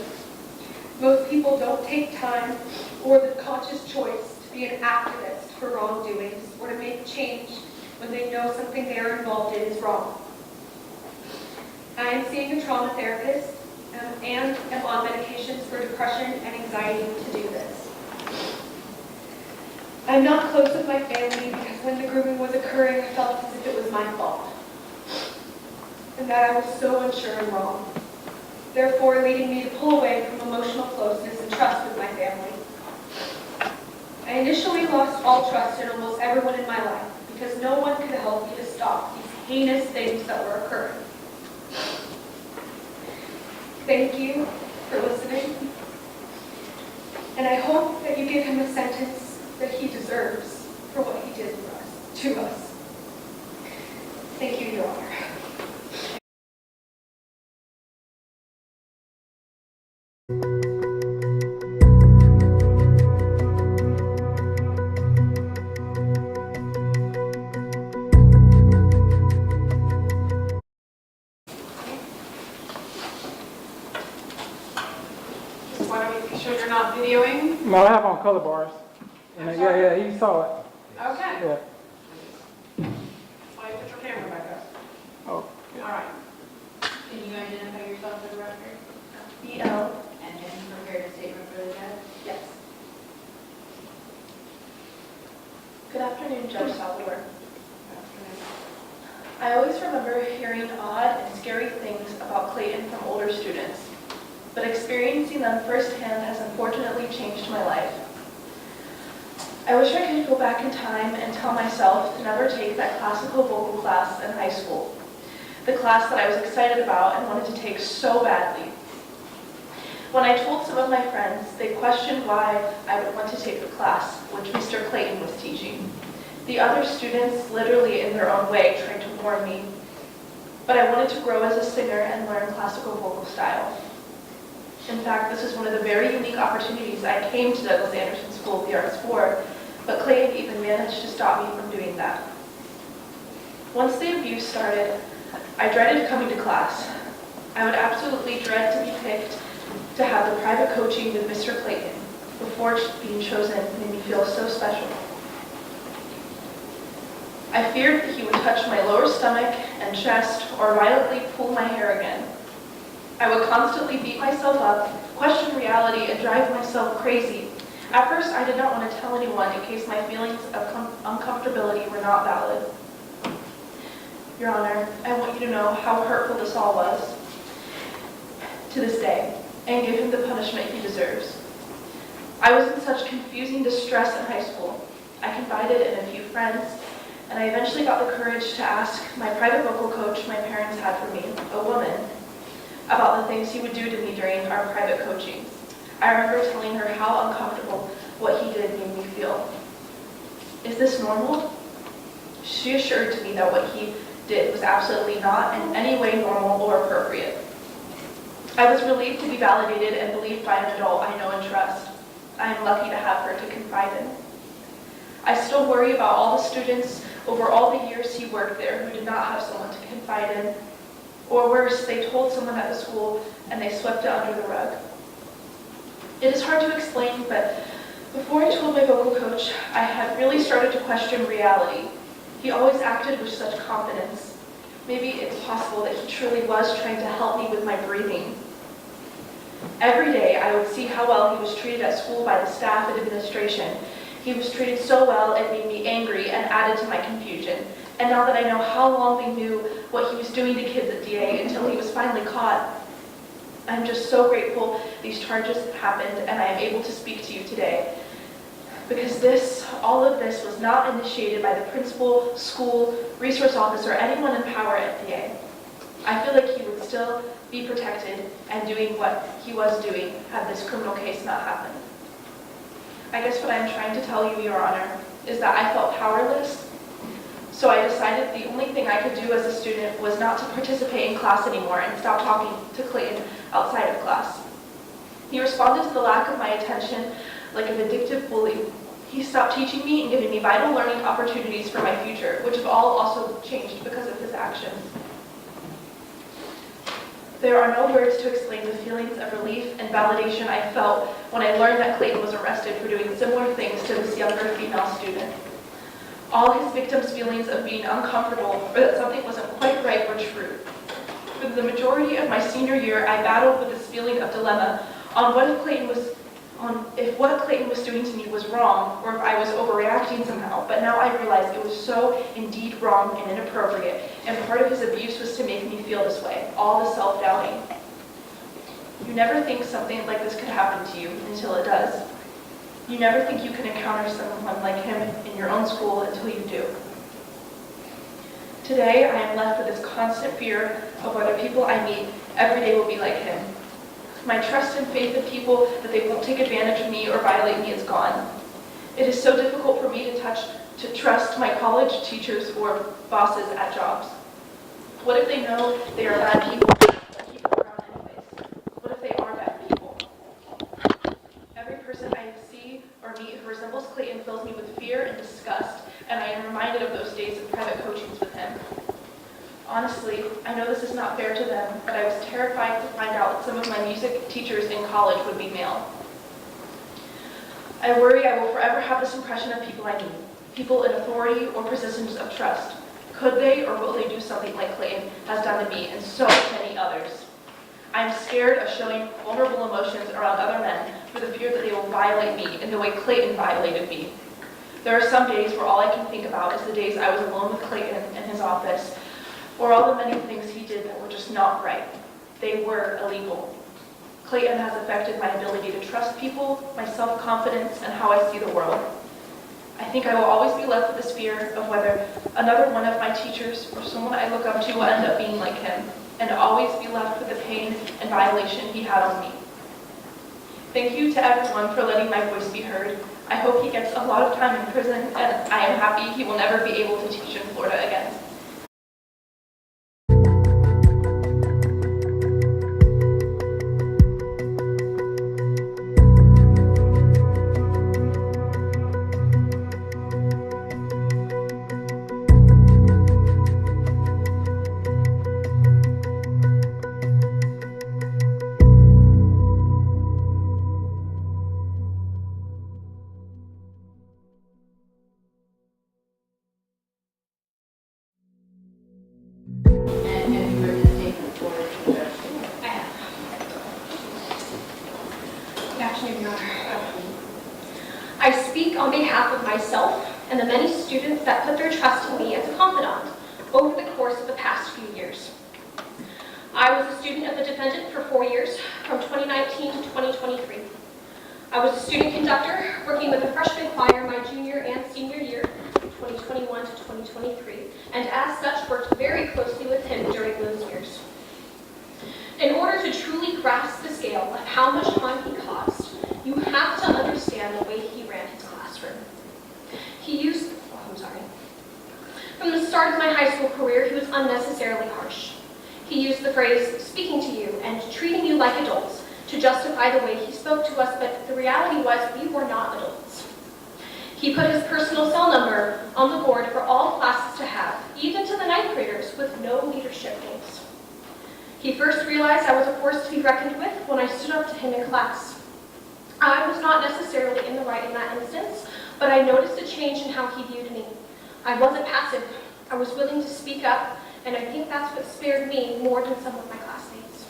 Most people don't take time or the conscious choice to be an activist for wrongdoings or to make change when they know something they are involved in is wrong. I am seeing a trauma therapist and am on medications for depression and anxiety to do this. I'm not close with my family because when the grooming was occurring, I felt as if it was my fault, and that I was so unsure and wrong, therefore leading me to pull away from emotional closeness and trust with my family. I initially lost all trust in almost everyone in my life because no one could help me to stop these heinous things that were occurring. Thank you for listening, and I hope that you give him a sentence that he deserves for what he did to us. Thank you, Your Honor. Just want to make sure you're not videoing. No, I have on color bars. And yeah, he saw it. Okay. Yeah. Why put your camera back up? Oh, All right. Can you identify yourself for the record? B.L. And then prepare a statement for the judge? Yes. Good afternoon, Judge Salvador. I always remember hearing odd and scary things about Clayton from older students, but experiencing them firsthand has unfortunately changed my life. I wish I could go back in time and tell myself to never take that classical vocal class in high school, the class that I was excited about and wanted to take so badly. When I told some of my friends, they questioned why I would want to take the class, which Mr. Clayton was teaching. The other students, literally in their own way, tried to warn me, but I wanted to grow as a singer and learn classical vocal style. In fact, this is one of the very unique opportunities I came to Douglas Anderson School of the Arts for, but Clayton even managed to stop me from doing that. Once the abuse started, I dreaded coming to class. I would absolutely dread to be picked to have the private coaching with Mr. Clayton before being chosen made me feel so special. I feared that he would touch my lower stomach and chest or violently pull my hair again. I would constantly beat myself up, question reality, and drive myself crazy. At first, I did not want to tell anyone in case my feelings of uncomfortability were not valid. Your Honor, I want you to know how hurtful this all was to this day, and give him the punishment he deserves. I was in such confusing distress in high school. I confided in a few friends, and I eventually got the courage to ask my private vocal coach my parents had for me, a woman, about the things he would do to me during our private coachings. I remember telling her how uncomfortable what he did made me feel. Is this normal? She assured me that what he did was absolutely not in any way normal or appropriate. I was relieved to be validated and believed by an adult I know and trust. I am lucky to have her to confide in. I still worry about all the students over all the years he worked there who did not have someone to confide in. Or worse, they told someone at the school and they swept it under the rug. It is hard to explain, but before I told my vocal coach, I had really started to question reality. He always acted with such confidence. Maybe it's possible that he truly was trying to help me with my breathing. Every day, I would see how well he was treated at school by the staff and administration. He was treated so well, it made me angry and added to my confusion. And now that I know how long they knew what he was doing to kids at DA until he was finally caught, I'm just so grateful these charges happened and I am able to speak to you today. Because all of this was not initiated by the principal, school, resource officer, anyone in power at DA. I feel like he would still be protected and doing what he was doing had this criminal case not happened. I guess what I'm trying to tell you, Your Honor, is that I felt powerless. So I decided the only thing I could do as a student was not to participate in class anymore and stop talking to Clayton outside of class. He responded to the lack of my attention like a vindictive bully. He stopped teaching me and giving me vital learning opportunities for my future, which have all also changed because of his actions. There are no words to explain the feelings of relief and validation I felt when I learned that Clayton was arrested for doing similar things to this younger female student. All his victims' feelings of being uncomfortable or that something wasn't quite right were true. For the majority of my senior year, I battled with this feeling of dilemma on if what Clayton was doing to me was wrong or if I was overreacting somehow, but now I realize it was so indeed wrong and inappropriate, and part of his abuse was to make me feel this way, all the self-doubting. You never think something like this could happen to you until it does. You never think you can encounter someone like him in your own school until you do. Today, I am left with this constant fear of whether people I meet every day will be like him. My trust and faith in people that they won't take advantage of me or violate me is gone. It is so difficult for me to trust my college teachers or bosses at jobs. What if they know they are bad people but keep them around anyways? What if they are bad people? Every person I see or meet who resembles Clayton fills me with fear and disgust, and I am reminded of those days of private coachings with him. Honestly, I know this is not fair to them, but I was terrified to find out that some of my music teachers in college would be male. I worry I will forever have this impression of people I meet, people in authority or positions of trust. Could they or will they do something like Clayton has done to me and so many others? I'm scared of showing vulnerable emotions around other men for the fear that they will violate me in the way Clayton violated me. There are some days where all I can think about is the days I was alone with Clayton in his office, or all the many things he did that were just not right. They were illegal. Clayton has affected my ability to trust people, my self-confidence, and how I see the world. I think I will always be left with this fear of whether another one of my teachers or someone I look up to will end up being like him, and always be left with the pain and violation he had on me. Thank you to everyone for letting my voice be heard. I hope he gets a lot of time in prison, and I am happy he will never be able to teach in Florida again. And have you written a statement for the judge? I have. Good afternoon, Your Honor. I speak on behalf of myself and the many students that put their trust in me as a confidant over the course of the past few years. I was a student of the Defendant for 4 years, from 2019 to 2023. I was a student conductor working with the freshman choir my junior and senior year, 2021 to 2023, and as such worked very closely with him during those years. In order to truly grasp the scale of how much harm he caused, you have to understand the way he ran his classroom. From the start of my high school career, he was unnecessarily harsh. He used the phrase, speaking to you and treating you like adults to justify the way he spoke to us, but the reality was we were not adults. He put his personal cell number on the board for all classes to have, even to the ninth graders, with no leadership names. He first realized I was a force to be reckoned with when I stood up to him in class. I was not necessarily in the right in that instance, but I noticed a change in how he viewed me. I wasn't passive. I was willing to speak up, and I think that's what spared me more than some of my classmates.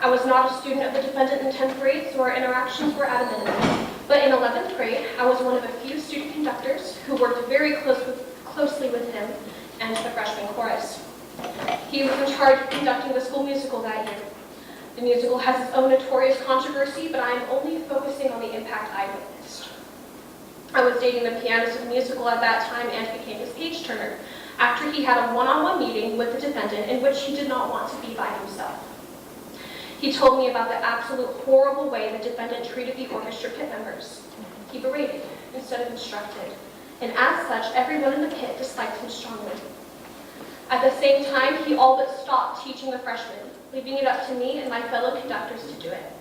I was not a student of the Defendant in 10th grade, so our interactions were at a minimum. But in 11th grade, I was one of a few student conductors who worked very closely with him and the freshman chorus. He was in charge of conducting the school musical that year. The musical has its own notorious controversy, but I am only focusing on the impact I witnessed. I was dating the pianist of the musical at that time and became his page turner after he had a one-on-one meeting with the defendant in which he did not want to be by himself. He told me about the absolute horrible way the defendant treated the orchestra pit members. He berated instead of instructed, and as such, everyone in the pit disliked him strongly. At the same time, he all but stopped teaching the freshmen, leaving it up to me and my fellow conductors to do it.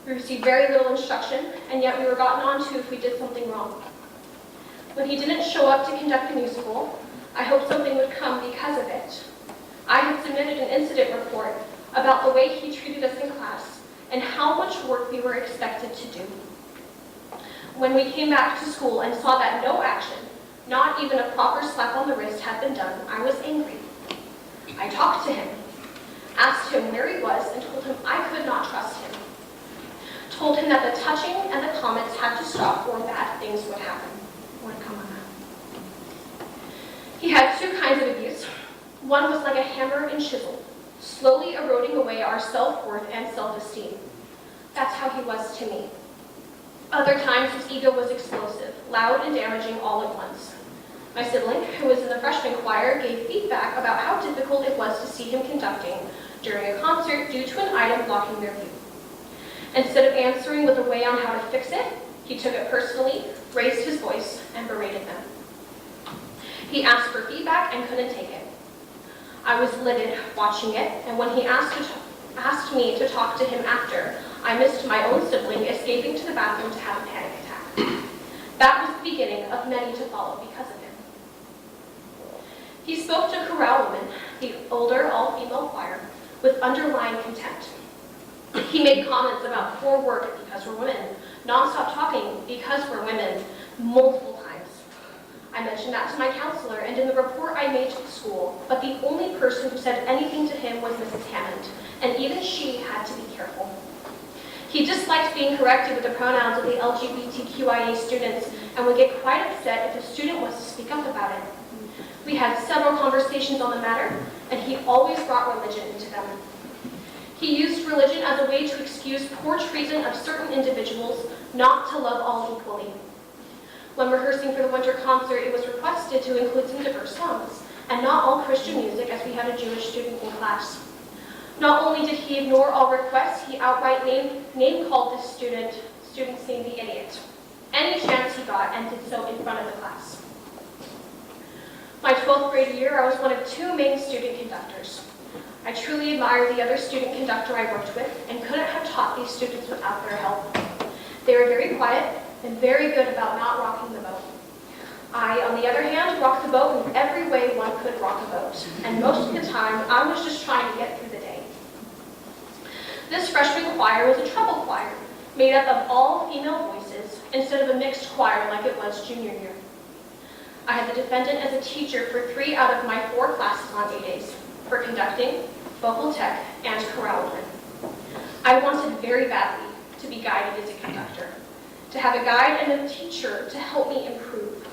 We received very little instruction, and yet we were gotten onto if we did something wrong. When he didn't show up to conduct the musical, I hoped something would come because of it. I had submitted an incident report about the way he treated us in class and how much work we were expected to do. When we came back to school and saw that no action, not even a proper slap on the wrist, had been done, I was angry. I talked to him, asked him where he was, and told him I could not trust him. Told him that the touching and the comments had to stop or bad things would happen, would come up. He had two kinds of abuse. One was like a hammer and chisel, slowly eroding away our self-worth and self-esteem. That's how he was to me. Other times his ego was explosive, loud and damaging all at once. My sibling, who was in the freshman choir, gave feedback about how difficult it was to see him conducting during a concert due to an item blocking their view. Instead of answering with a way on how to fix it, he took it personally, raised his voice, and berated them. He asked for feedback and couldn't take it. I was livid watching it, and when he asked me to talk to him after, I missed my own sibling escaping to the bathroom to have a panic attack. That was the beginning of many to follow because of him. He spoke to chorale women, the older all-female choir, with underlying contempt. He made comments about poor work because we're women, non-stop talking because we're women, multiple times. I mentioned that to my counselor and in the report I made to the school, but the only person who said anything to him was Mrs. Hammond, and even she had to be careful. He disliked being corrected with the pronouns of the LGBTQIA students and would get quite upset if a student was to speak up about it. We had several conversations on the matter, and he always brought religion into them. He used religion as a way to excuse poor treatment of certain individuals, not to love all equally. When rehearsing for the winter concert, it was requested to include some diverse songs, and not all Christian music, as we had a Jewish student in class. Not only did he ignore all requests, he outright name-called this student's name the idiot, any chance he got, and did so in front of the class. My 12th grade year, I was one of two main student conductors. I truly admired the other student conductor I worked with and couldn't have taught these students without their help. They were very quiet and very good about not rocking the boat. I, on the other hand, rocked the boat in every way one could rock a boat, and most of the time, I was just trying to get through the day. This freshman choir was a treble choir, made up of all female voices, instead of a mixed choir like it was junior year. I had the defendant as a teacher for 3 out of my 4 classes on A-days, for conducting, vocal tech, and chorale women. I wanted very badly to be guided as a conductor, to have a guide and a teacher to help me improve.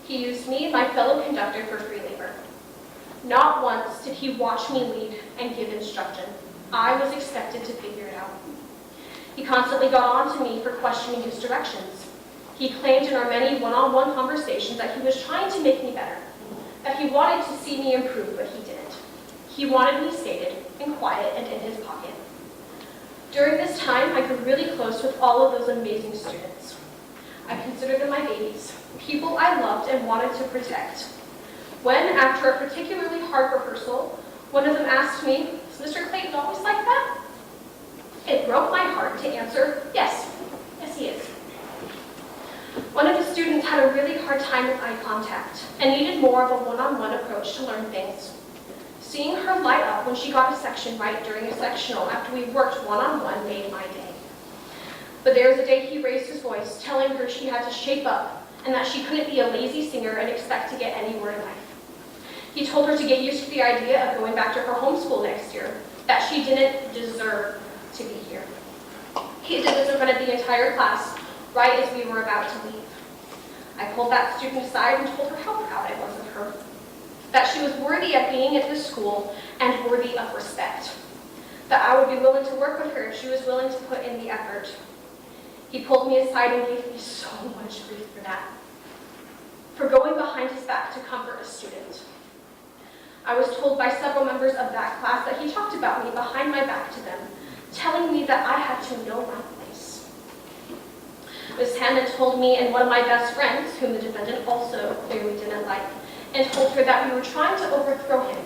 He used me and my fellow conductor for free labor. Not once did he watch me lead and give instruction. I was expected to figure it out. He constantly got on to me for questioning his directions. He claimed in our many one-on-one conversations that he was trying to make me better, that he wanted to see me improve, but he didn't. He wanted me stated and quiet and in his pocket. During this time, I grew really close with all of those amazing students. I considered them my babies, people I loved and wanted to protect. When, after a particularly hard rehearsal, one of them asked me, "Is Mr. Clayton always like that?" It broke my heart to answer, yes, he is. One of the students had a really hard time with eye contact and needed more of a one-on-one approach to learn things. Seeing her light up when she got a section right during a sectional after we worked one-on-one made my day. But there was a day he raised his voice, telling her she had to shape up and that she couldn't be a lazy singer and expect to get anywhere in life. He told her to get used to the idea of going back to her homeschool next year, that she didn't deserve to be here. He did this in front of the entire class, right as we were about to leave. I pulled that student aside and told her how proud I was of her, that she was worthy of being at this school and worthy of respect, that I would be willing to work with her if she was willing to put in the effort. He pulled me aside and gave me so much grief for that, for going behind his back to comfort a student. I was told by several members of that class that he talked about me behind my back to them, telling me that I had to know my place. Ms. Hammond told me and one of my best friends, whom the defendant also clearly didn't like, and told her that we were trying to overthrow him.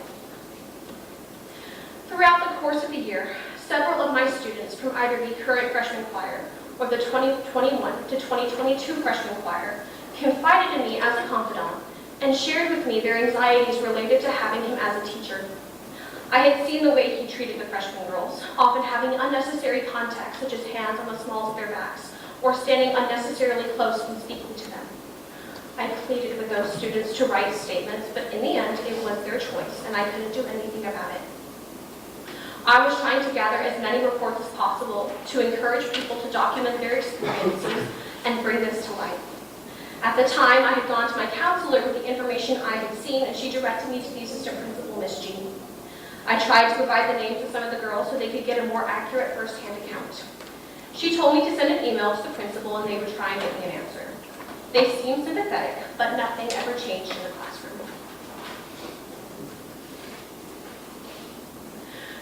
Throughout the course of the year, several of my students from either the current freshman choir or the 2021 to 2022 freshman choir confided in me as a confidant and shared with me their anxieties related to having him as a teacher. I had seen the way he treated the freshman girls, often having unnecessary contact, such as hands on the smalls of their backs, or standing unnecessarily close when speaking to them. I pleaded with those students to write statements, but in the end, it was their choice, and I couldn't do anything about it. I was trying to gather as many reports as possible to encourage people to document their experiences and bring this to light. At the time, I had gone to my counselor with the information I had seen, and she directed me to the assistant principal, Miss Jean. I tried to provide the names of some of the girls so they could get a more accurate first-hand account. She told me to send an email to the principal, and they would try and get me an answer. They seemed sympathetic, but nothing ever changed in the classroom.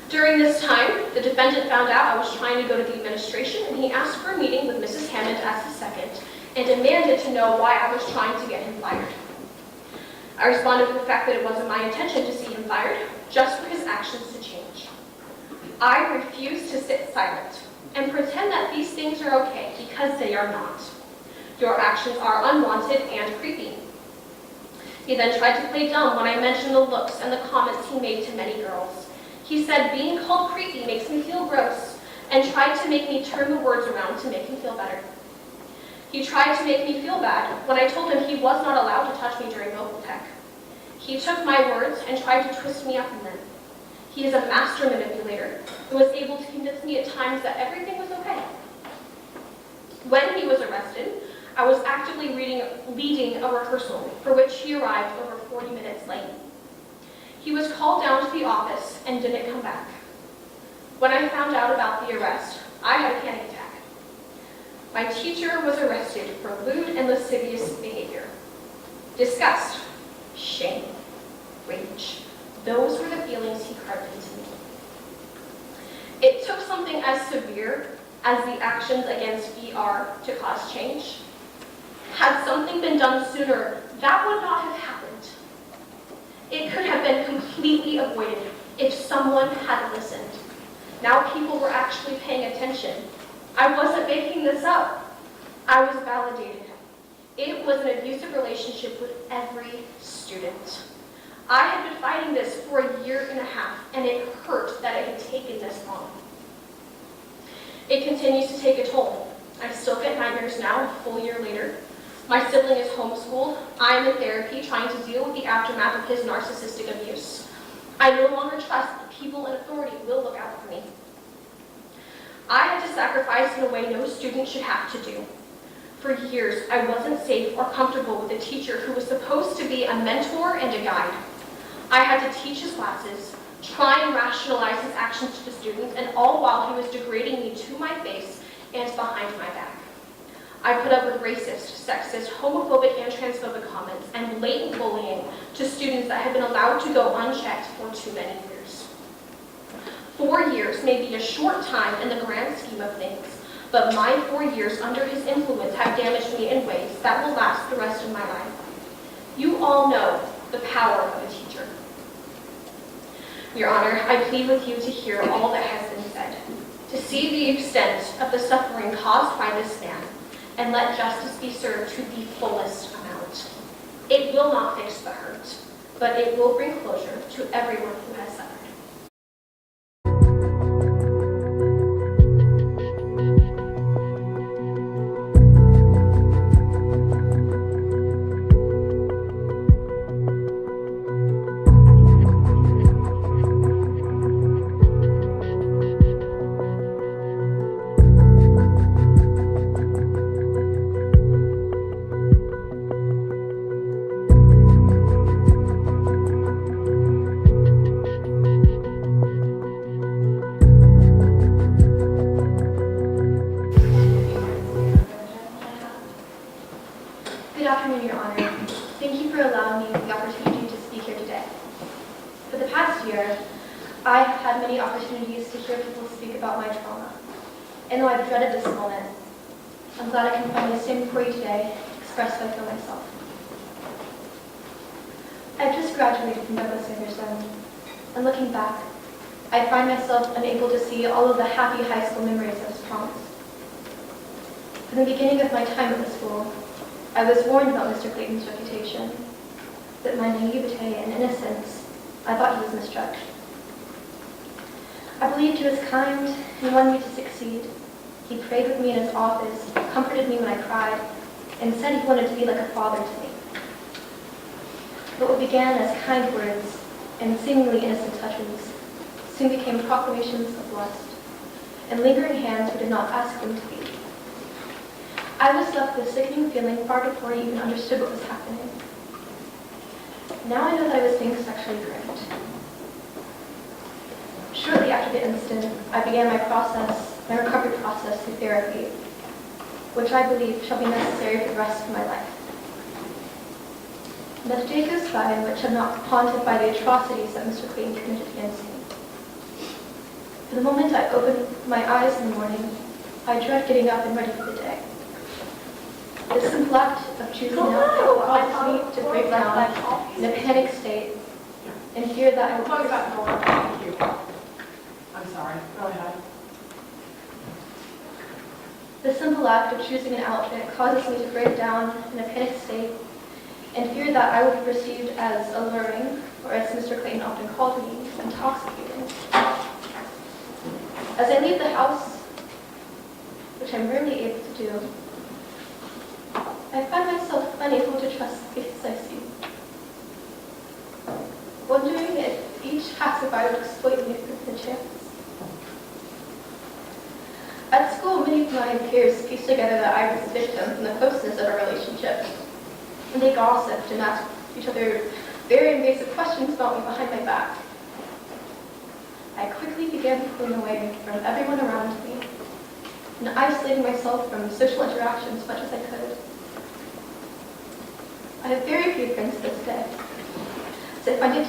During this time, the defendant found out I was trying to go to the administration, and he asked for a meeting with Mrs. Hammond as the second, and demanded to know why I was trying to get him fired. I responded with the fact that it wasn't my intention to see him fired, just for his actions to change. I refused to sit silent and pretend that these things are okay, because they are not. Your actions are unwanted and creepy. He then tried to play dumb when I mentioned the looks and the comments he made to many girls. He said being called creepy makes me feel gross, and tried to make me turn the words around to make him feel better. He tried to make me feel bad when I told him he was not allowed to touch me during vocal tech. He took my words and tried to twist me up in them. He is a master manipulator who was able to convince me at times that everything was okay. When he was arrested, I was actively leading a rehearsal for which he arrived over 40 minutes late. He was called down to the office and didn't come back. When I found out about the arrest, I had a panic attack. My teacher was arrested for lewd and lascivious behavior. Disgust, shame, rage. Those were the feelings he carved into me. It took something as severe as the actions against VR to cause change. Had something been done sooner, that would not have happened. It could have been completely avoided if someone had listened. Now people were actually paying attention. I wasn't making this up. I was validated. It was an abusive relationship with every student. I had been fighting this for a year and a half, and it hurt that it had taken this long. It continues to take a toll. I still get nightmares now, a full year later. My sibling is homeschooled. I am in therapy trying to deal with the aftermath of his narcissistic abuse. I no longer trust that people in authority will look out for me. I had to sacrifice in a way no student should have to do. For years, I wasn't safe or comfortable with a teacher who was supposed to be a mentor and a guide. I had to teach his classes, try and rationalize his actions to the students, and all while he was degrading me to my face and behind my back. I put up with racist, sexist, homophobic, and transphobic comments and blatant bullying to students that had been allowed to go unchecked for too many years. 4 years may be a short time in the grand scheme of things, but my 4 years under his influence have damaged me in ways that will last the rest of my life. You all know the power of a teacher. Your Honor, I plead with you to hear all that has been said, to see the extent of the suffering caused by this man, and let justice be served to the fullest amount. It will not fix the hurt, but it will bring closure to everyone who has suffered. Good afternoon, Your Honor. Thank you for allowing me the opportunity to speak here today. For the past year, I have had many opportunities to hear people speak about my trauma. And though I've dreaded this moment, I'm glad I can finally stand before you today to express how I feel myself. I've just graduated from Douglas Anderson, and looking back, I find myself unable to see all of the happy high school memories I was promised. From the beginning of my time at the school, I was warned about Mr. Clayton's reputation, but my naivete and innocence, I thought he was misjudged. I believed he was kind and wanted me to succeed. He prayed with me in his office, comforted me when I cried, and said he wanted to be like a father to me. But what began as kind words and seemingly innocent touches soon became proclamations of lust and lingering hands who did not ask them to be. I was left with a sickening feeling far before I even understood what was happening. Now I know that I was being sexually groomed. Shortly after the incident, I began my recovery process through therapy, which I believe shall be necessary for the rest of my life. Not a day goes by in which I'm not haunted by the atrocities that Mr. Clayton committed against me. For the moment I open my eyes in the morning, I dread getting up and ready for the day. The simple act of choosing an outfit causes me to break down in a panic state and fear that I will Close that door. Thank you. I'm sorry. Go ahead. The simple act of choosing an outfit causes me to break down in a panic state and fear that I will be perceived as alluring, or as Mr. Clayton often called me, intoxicating. As I leave the house, which I'm rarely able to do, I find myself unable to trust the faces I see, wondering if each passerby would exploit me for the chance. At school, many of my peers pieced together that I was a victim from the closeness of our relationship, and they gossiped and asked each other very invasive questions about me behind my back. I quickly began pulling away from everyone around me and isolating myself from social interaction as much as I could. I have very few friends to this day, so I find it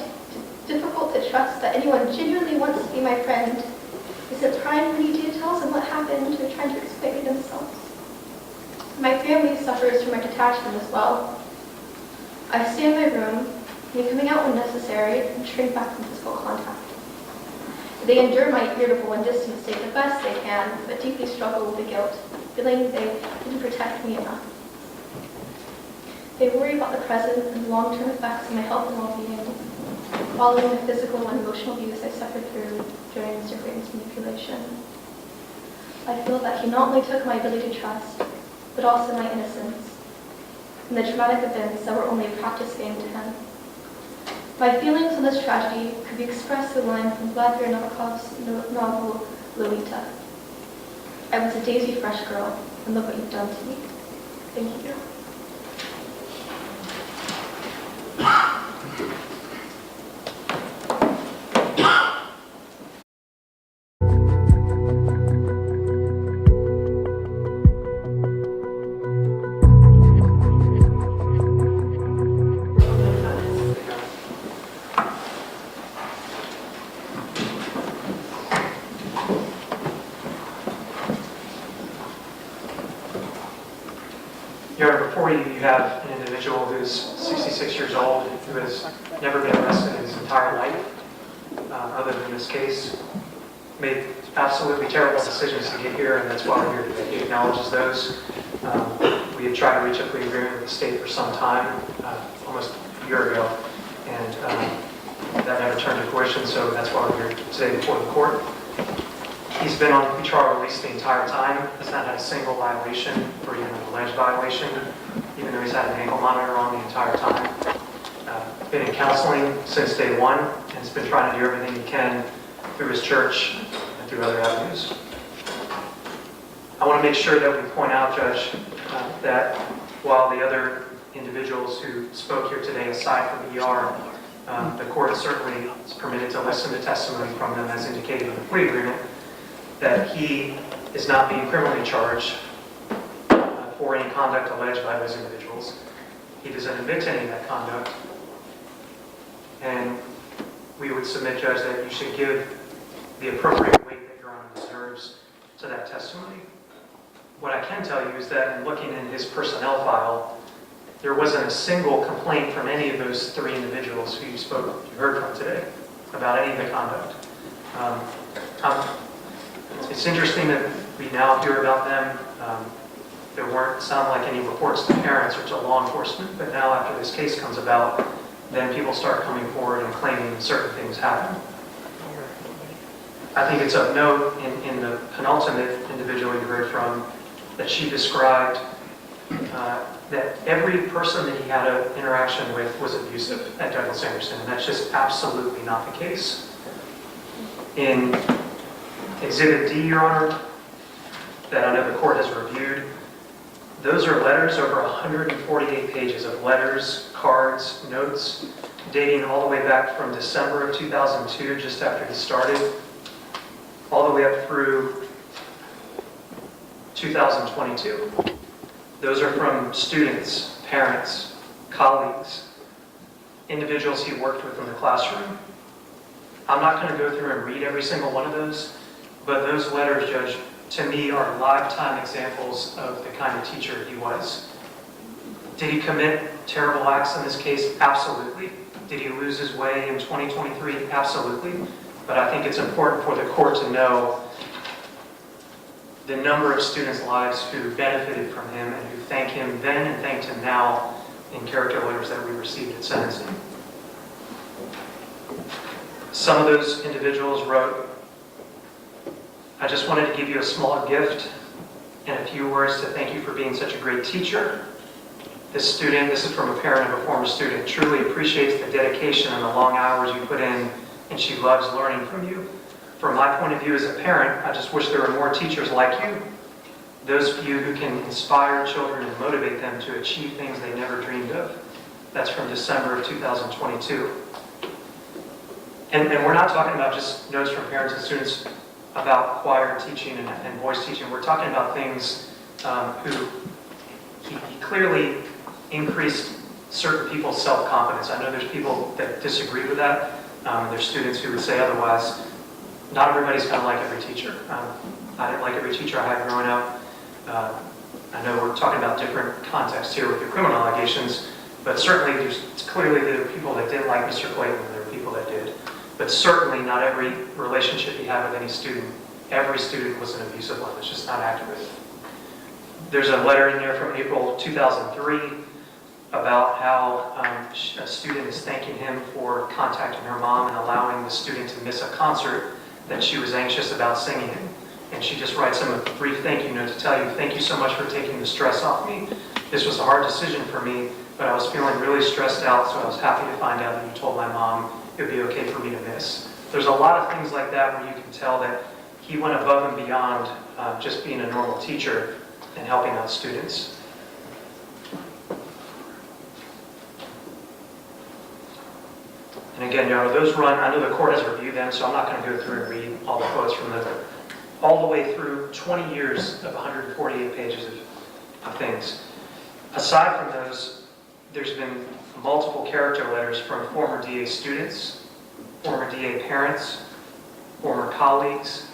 difficult to trust that anyone genuinely wants to be my friend, isn't prying any details on what happened or trying to explain it themselves. My family suffers from my detachment as well. I stay in my room, becoming out when necessary, and shrink back from physical contact. They endure my irritable and distant state the best they can, but deeply struggle with the guilt, feeling they didn't protect me enough. They worry about the present and long-term effects on my health and well-being, following the physical and emotional abuse I suffered through during Mr. Clayton's manipulation. I feel that he not only took my ability to trust, but also my innocence, and the traumatic events that were only a practice game to him. My feelings on this tragedy could be expressed through a line from Vladimir Nabokov's novel, Lolita. I was a daisy fresh girl, and look what you've done to me. Thank you. Your Honor, before you, you have an individual who's 66 years old, who has never been arrested in his entire life, other than this case, made absolutely terrible decisions to get here, and that's why we're here today. He acknowledges those. We had tried to reach a plea agreement with the state for some time, almost a year ago, and that never turned to fruition, so that's why we're here today before the court. He's been on pretrial release the entire time, has not had a single violation or even an alleged violation, even though he's had an ankle monitor on the entire time. Been in counseling since day one, and has been trying to do everything he can through his church and through other avenues. I want to make sure that we point out, Judge, that while the other individuals who spoke here today, aside from ER, the court certainly is permitted to listen to testimony from them as indicated in the plea agreement, that he is not being criminally charged for any conduct alleged by those individuals. He doesn't admit to any of that conduct. And we would submit, Judge, that you should give the appropriate weight that Your Honor deserves to that testimony. What I can tell you is that in looking in his personnel file, there wasn't a single complaint from any of those three individuals who you heard from today about any of the conduct. It's interesting that we now hear about them. There weren't sound like any reports to parents or to law enforcement, but now after this case comes about, then people start coming forward and claiming certain things happened. I think it's of note in the penultimate individual you heard from that she described that every person that he had an interaction with was abusive at Douglas Anderson, and that's just absolutely not the case. In Exhibit D, Your Honor, that I know the court has reviewed, those are letters, over 148 pages of letters, cards, notes, dating all the way back from December of 2002, just after he started, all the way up through 2022. Those are from students, parents, colleagues, individuals he worked with in the classroom. I'm not going to go through and read every single one of those, but those letters, Judge, to me are lifetime examples of the kind of teacher he was. Did he commit terrible acts in this case? Absolutely. Did he lose his way in 2023? Absolutely. But I think it's important for the court to know the number of students' lives who benefited from him and who thank him then and thanked him now in character letters that we received at sentencing. Some of those individuals wrote, "I just wanted to give you a small gift and a few words to thank you for being such a great teacher. This student," this is from a parent of a former student, "truly appreciates the dedication and the long hours you put in, and she loves learning from you. From my point of view as a parent, I just wish there were more teachers like you, those of you who can inspire children and motivate them to achieve things they never dreamed of." That's from December of 2022. And we're not talking about just notes from parents and students about choir teaching and voice teaching. We're talking about things who he clearly increased certain people's self-confidence. I know there's people that disagree with that. There's students who would say otherwise. Not everybody's going to like every teacher. I didn't like every teacher I had growing up. I know we're talking about different contexts here with the criminal allegations, but certainly it's clearly there are people that didn't like Mr. Clayton and there were people that did. But certainly not every relationship he had with any student, every student was an abusive one. It's just not accurate. There's a letter in there from April 2003 about how a student is thanking him for contacting her mom and allowing the student to miss a concert that she was anxious about singing in. And she just writes him a brief thank you note to tell you, "Thank you so much for taking the stress off me. This was a hard decision for me, but I was feeling really stressed out, so I was happy to find out that you told my mom it would be okay for me to miss." There's a lot of things like that where you can tell that he went above and beyond just being a normal teacher and helping out students. And again, you know, those run, I know the court has reviewed them, so I'm not going to go through and read all the quotes from them, all the way through 20 years of 148 pages of things. Aside from those, there's been multiple character letters from former DA students, former DA parents, former colleagues,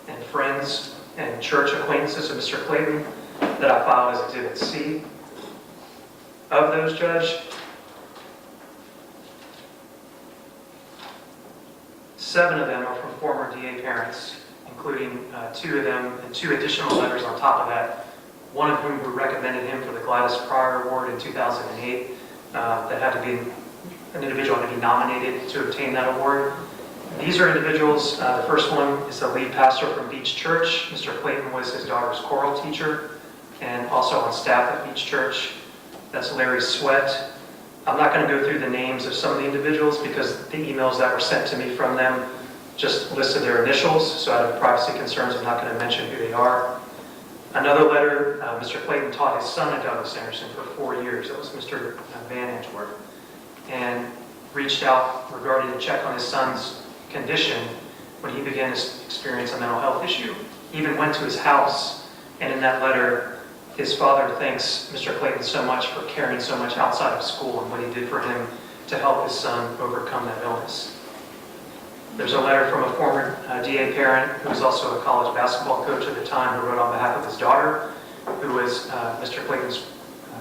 and friends and church acquaintances of Mr. Clayton that I filed as Exhibit C. Of those, Judge, 7 of them are from former DA parents, including 2 of them and 2 additional letters on top of that, one of whom who recommended him for the Gladys Pryor Award in 2008. That had to be, an individual had to be nominated to obtain that award. These are individuals, the first one is the lead pastor from Beach Church. Mr. Clayton was his daughter's choral teacher and also on staff at Beach Church. That's Larry Sweat. I'm not going to go through the names of some of the individuals because the emails that were sent to me from them just listed their initials, so out of privacy concerns, I'm not going to mention who they are. Another letter, Mr. Clayton taught his son at Douglas Anderson for 4 years. That was Mr. Van Antwerp, and reached out regarding to check on his son's condition when he began to experience a mental health issue. He even went to his house, and in that letter, his father thanks Mr. Clayton so much for caring so much outside of school and what he did for him to help his son overcome that illness. There's a letter from a former DA parent who was also a college basketball coach at the time, who wrote on behalf of his daughter, who was Mr. Clayton's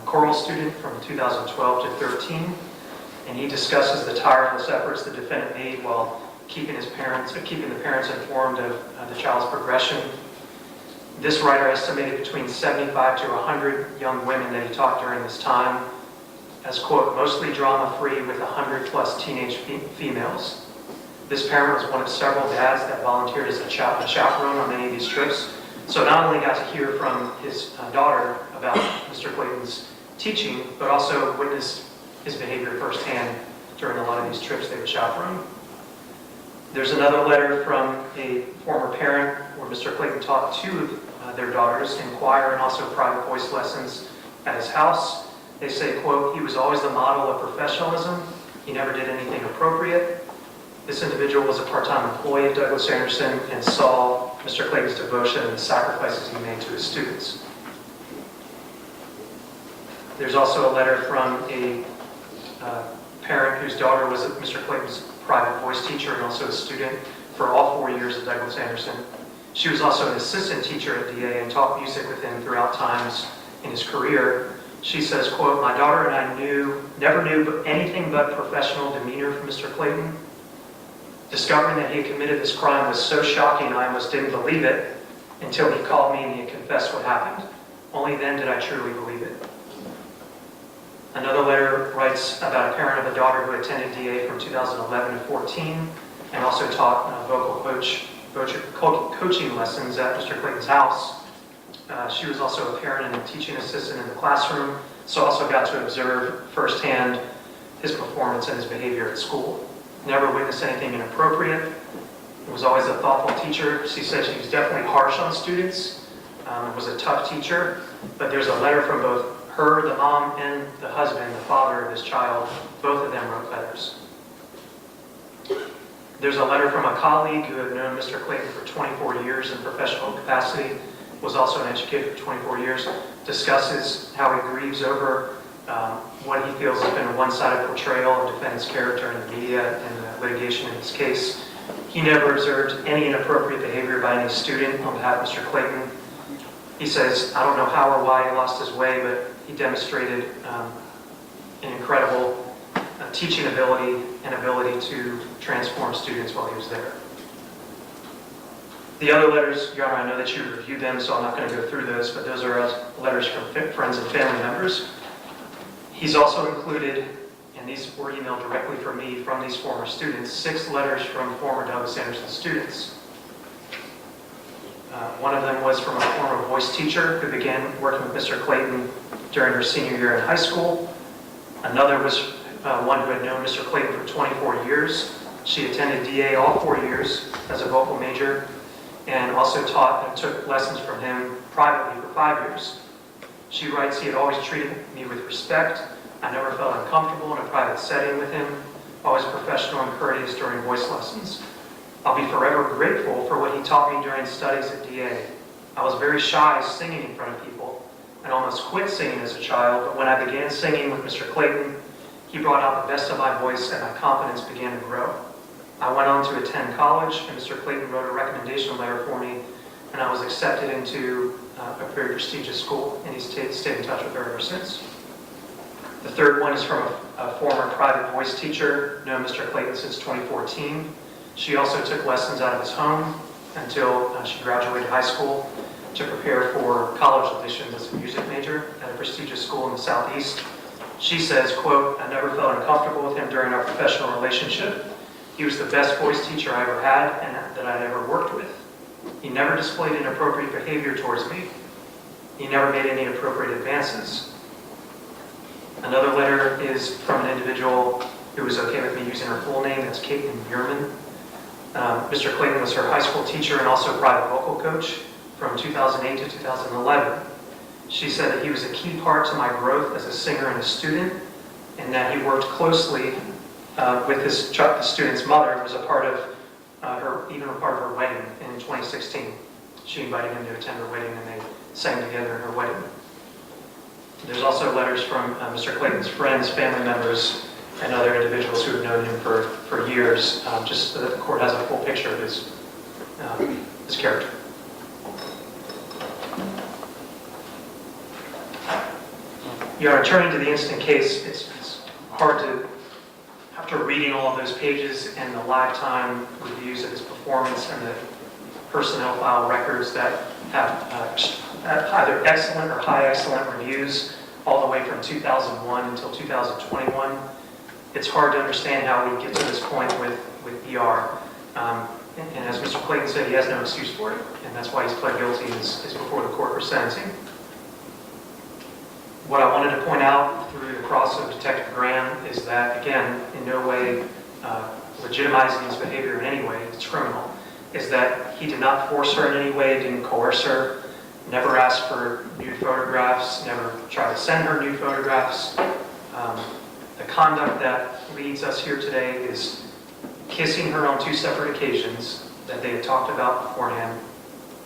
choral student from 2012 to 13. And he discusses the tireless efforts the defendant made while keeping the parents informed of the child's progression. This writer estimated between 75 to 100 young women that he taught during this time as, quote, mostly drama-free with 100+ teenage females. This parent was one of several dads that volunteered as a chaperone on many of these trips. So not only got to hear from his daughter about Mr. Clayton's teaching, but also witnessed his behavior firsthand during a lot of these trips they would chaperone. There's another letter from a former parent where Mr. Clayton taught 2 of their daughters in choir and also private voice lessons at his house. They say, quote, he was always the model of professionalism. He never did anything appropriate. This individual was a part-time employee at Douglas Anderson and saw Mr. Clayton's devotion and the sacrifices he made to his students. There's also a letter from a parent whose daughter was Mr. Clayton's private voice teacher and also a student for all 4 years at Douglas Anderson. She was also an assistant teacher at DA and taught music with him throughout times in his career. She says, quote, my daughter and I never knew anything but professional demeanor from Mr. Clayton. Discovering that he had committed this crime was so shocking I almost didn't believe it until he called me and he had confessed what happened. Only then did I truly believe it. Another letter writes about a parent of a daughter who attended DA from 2011 to 14 and also taught coaching lessons at Mr. Clayton's house. She was also a parent and a teaching assistant in the classroom, so also got to observe firsthand his performance and his behavior at school. Never witnessed anything inappropriate. Was always a thoughtful teacher. She said she was definitely harsh on students. Was a tough teacher, but there's a letter from both her, the mom, and the husband, the father of his child. Both of them wrote letters. There's a letter from a colleague who had known Mr. Clayton for 24 years in professional capacity, was also an educator for 24 years, discusses how he grieves over what he feels has been a one-sided portrayal of defendant's character in the media and the litigation in this case. He never observed any inappropriate behavior by any student on behalf of Mr. Clayton. He says, I don't know how or why he lost his way, but he demonstrated an incredible teaching ability and ability to transform students while he was there. The other letters, Your Honor, I know that you reviewed them, so I'm not going to go through those, but those are letters from friends and family members. He's also included, and these were emailed directly from me from these former students, 6 letters from former Douglas Anderson students. One of them was from a former voice teacher who began working with Mr. Clayton during her senior year in high school. Another was one who had known Mr. Clayton for 24 years. She attended DA all 4 years as a vocal major and also taught and took lessons from him privately for 5 years. She writes, he had always treated me with respect. I never felt uncomfortable in a private setting with him, always professional and courteous during voice lessons. I'll be forever grateful for what he taught me during studies at DA. I was very shy singing in front of people and almost quit singing as a child, but when I began singing with Mr. Clayton, he brought out the best of my voice and my confidence began to grow. I went on to attend college and Mr. Clayton wrote a recommendation letter for me and I was accepted into a very prestigious school and he's stayed in touch with her ever since. The third one is from a former private voice teacher, known Mr. Clayton since 2014. She also took lessons out of his home until she graduated high school to prepare for college auditions as a music major at a prestigious school in the Southeast. She says, quote, "I never felt uncomfortable with him during our professional relationship. He was the best voice teacher I ever had and that I'd ever worked with. He never displayed inappropriate behavior towards me. He never made any inappropriate advances." Another letter is from an individual who was okay with me using her full name. That's Caitlin Bierman. Mr. Clayton was her high school teacher and also private vocal coach from 2008 to 2011. She said that he was a key part to my growth as a singer and a student, and that he worked closely with the student's mother, who was a part of her wedding in 2016. She invited him to attend her wedding, and they sang together in her wedding. There's also letters from Mr. Clayton's friends, family members, and other individuals who have known him for years, just so that the court has a full picture of his character. Turning to the instant case, it's hard to, after reading all of those pages and the lifetime reviews of his performance and the personnel file records that have either excellent or high excellent reviews all the way from 2001 until 2021, it's hard to understand how we get to this point with ER. And as Mr. Clayton said, he has no excuse for it, and that's why he's pled guilty and is before the court for sentencing. What I wanted to point out through the cross of Detective Graham is that, again, in no way legitimizing his behavior in any way, it's criminal, is that he did not force her in any way, didn't coerce her, never asked for nude photographs, never tried to send her nude photographs. The conduct that leads us here today is kissing her on 2 separate occasions that they had talked about beforehand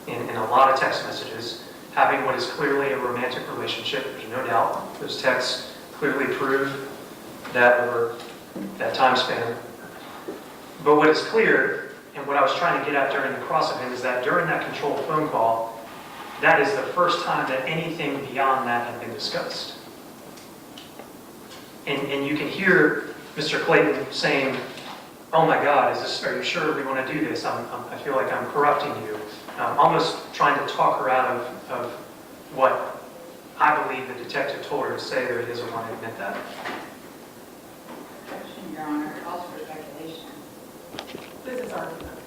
in a lot of text messages, having what is clearly a romantic relationship, there's no doubt. Those texts clearly prove that over that time span. But what is clear, and what I was trying to get at during the cross of him, is that during that controlled phone call, that is the first time that anything beyond that had been discussed. And you can hear Mr. Clayton saying, "Oh my God, are you sure we want to do this? I feel like I'm corrupting you." Almost trying to talk her out of what I believe the detective told her to say, though he doesn't want to admit that. Objection, Your Honor, it calls for speculation. This is argument.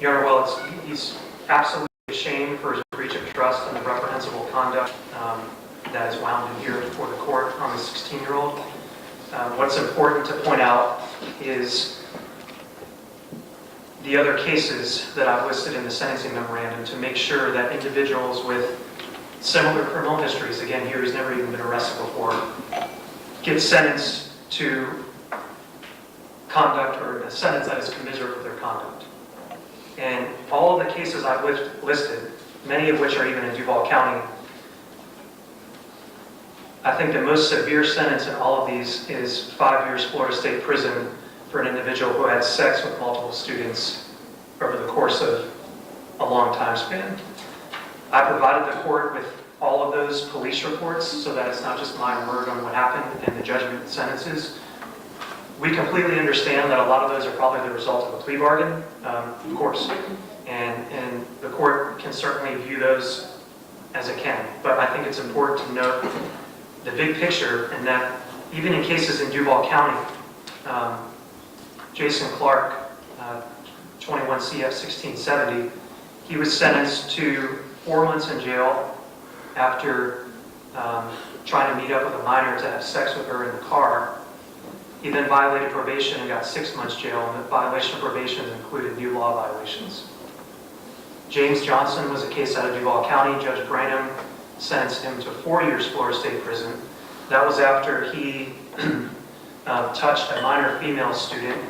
Your Honor, well, he's absolutely ashamed for his breach of trust and the reprehensible conduct that is wound in here before the court on the 16-year-old. What's important to point out is the other cases that I've listed in the sentencing memorandum to make sure that individuals with similar criminal histories, again, here he's never even been arrested before, get sentenced to conduct or a sentence that is commensurate with their conduct. And all of the cases I've listed, many of which are even in Duval County, I think the most severe sentence in all of these is 5 years Florida State Prison for an individual who had sex with multiple students over the course of a long time span. I provided the court with all of those police reports so that it's not just my word on what happened and the judgment and sentences. We completely understand that a lot of those are probably the result of a plea bargain, of course, and the court can certainly view those as it can. But I think it's important to note the big picture, and that even in cases in Duval County, Jason Clark, 21 CF 1670, he was sentenced to 4 months in jail after trying to meet up with a minor to have sex with her in the car. He then violated probation and got 6 months jail, and the violation of probation included new law violations. James Johnson was a case out of Duval County. Judge Branham sentenced him to 4 years Florida State Prison. That was after he touched a minor female student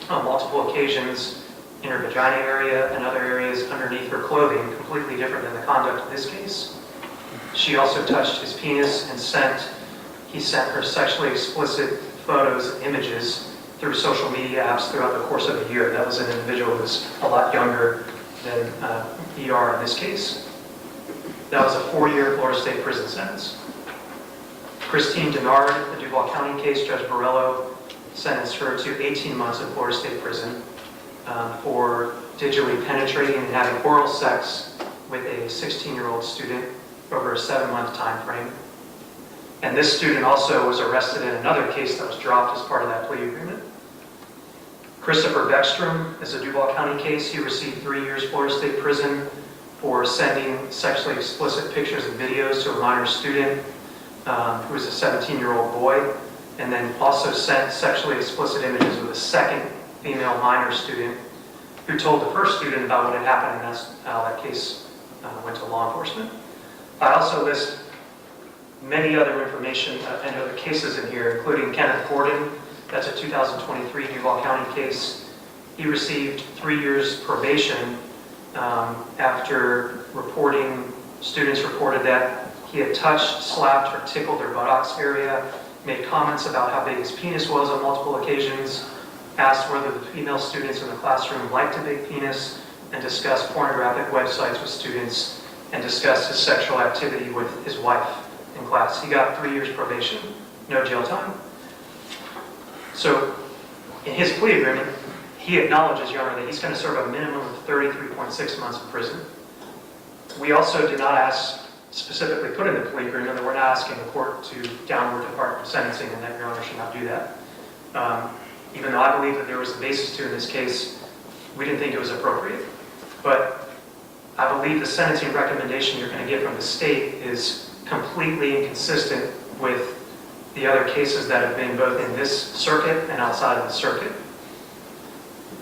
on multiple occasions in her vagina area and other areas underneath her clothing, completely different than the conduct in this case. She also touched his penis and he sent her sexually explicit photos and images through social media apps throughout the course of a year. That was an individual who was a lot younger than ER in this case. That was a 4-year Florida State prison sentence. Christine Denard, the Duval County case, Judge Borello sentenced her to 18 months in Florida State Prison for digitally penetrating and having oral sex with a 16-year-old student over a 7-month time frame. And this student also was arrested in another case that was dropped as part of that plea agreement. Christopher Beckstrom is a Duval County case. He received 3 years Florida State Prison for sending sexually explicit pictures and videos to a minor student who was a 17-year-old boy, and then also sent sexually explicit images with a second female minor student who told the first student about what had happened, and that's how that case went to law enforcement. I also list many other information and other cases in here, including Kenneth Gordon. That's a 2023 Duval County case. He received 3 years probation after students reported that he had touched, slapped, or tickled their buttocks area, made comments about how big his penis was on multiple occasions, asked whether the female students in the classroom liked a big penis, and discussed pornographic websites with students, and discussed his sexual activity with his wife in class. He got 3 years probation, no jail time. So in his plea agreement, he acknowledges, Your Honor, that he's going to serve a minimum of 33.6 months in prison. We also did not ask, specifically put in the plea agreement, that we're not asking the court to downward depart from sentencing, and that Your Honor should not do that. Even though I believe that there was a basis to in this case, we didn't think it was appropriate. But I believe the sentencing recommendation you're going to get from the state is completely inconsistent with the other cases that have been both in this circuit and outside of the circuit.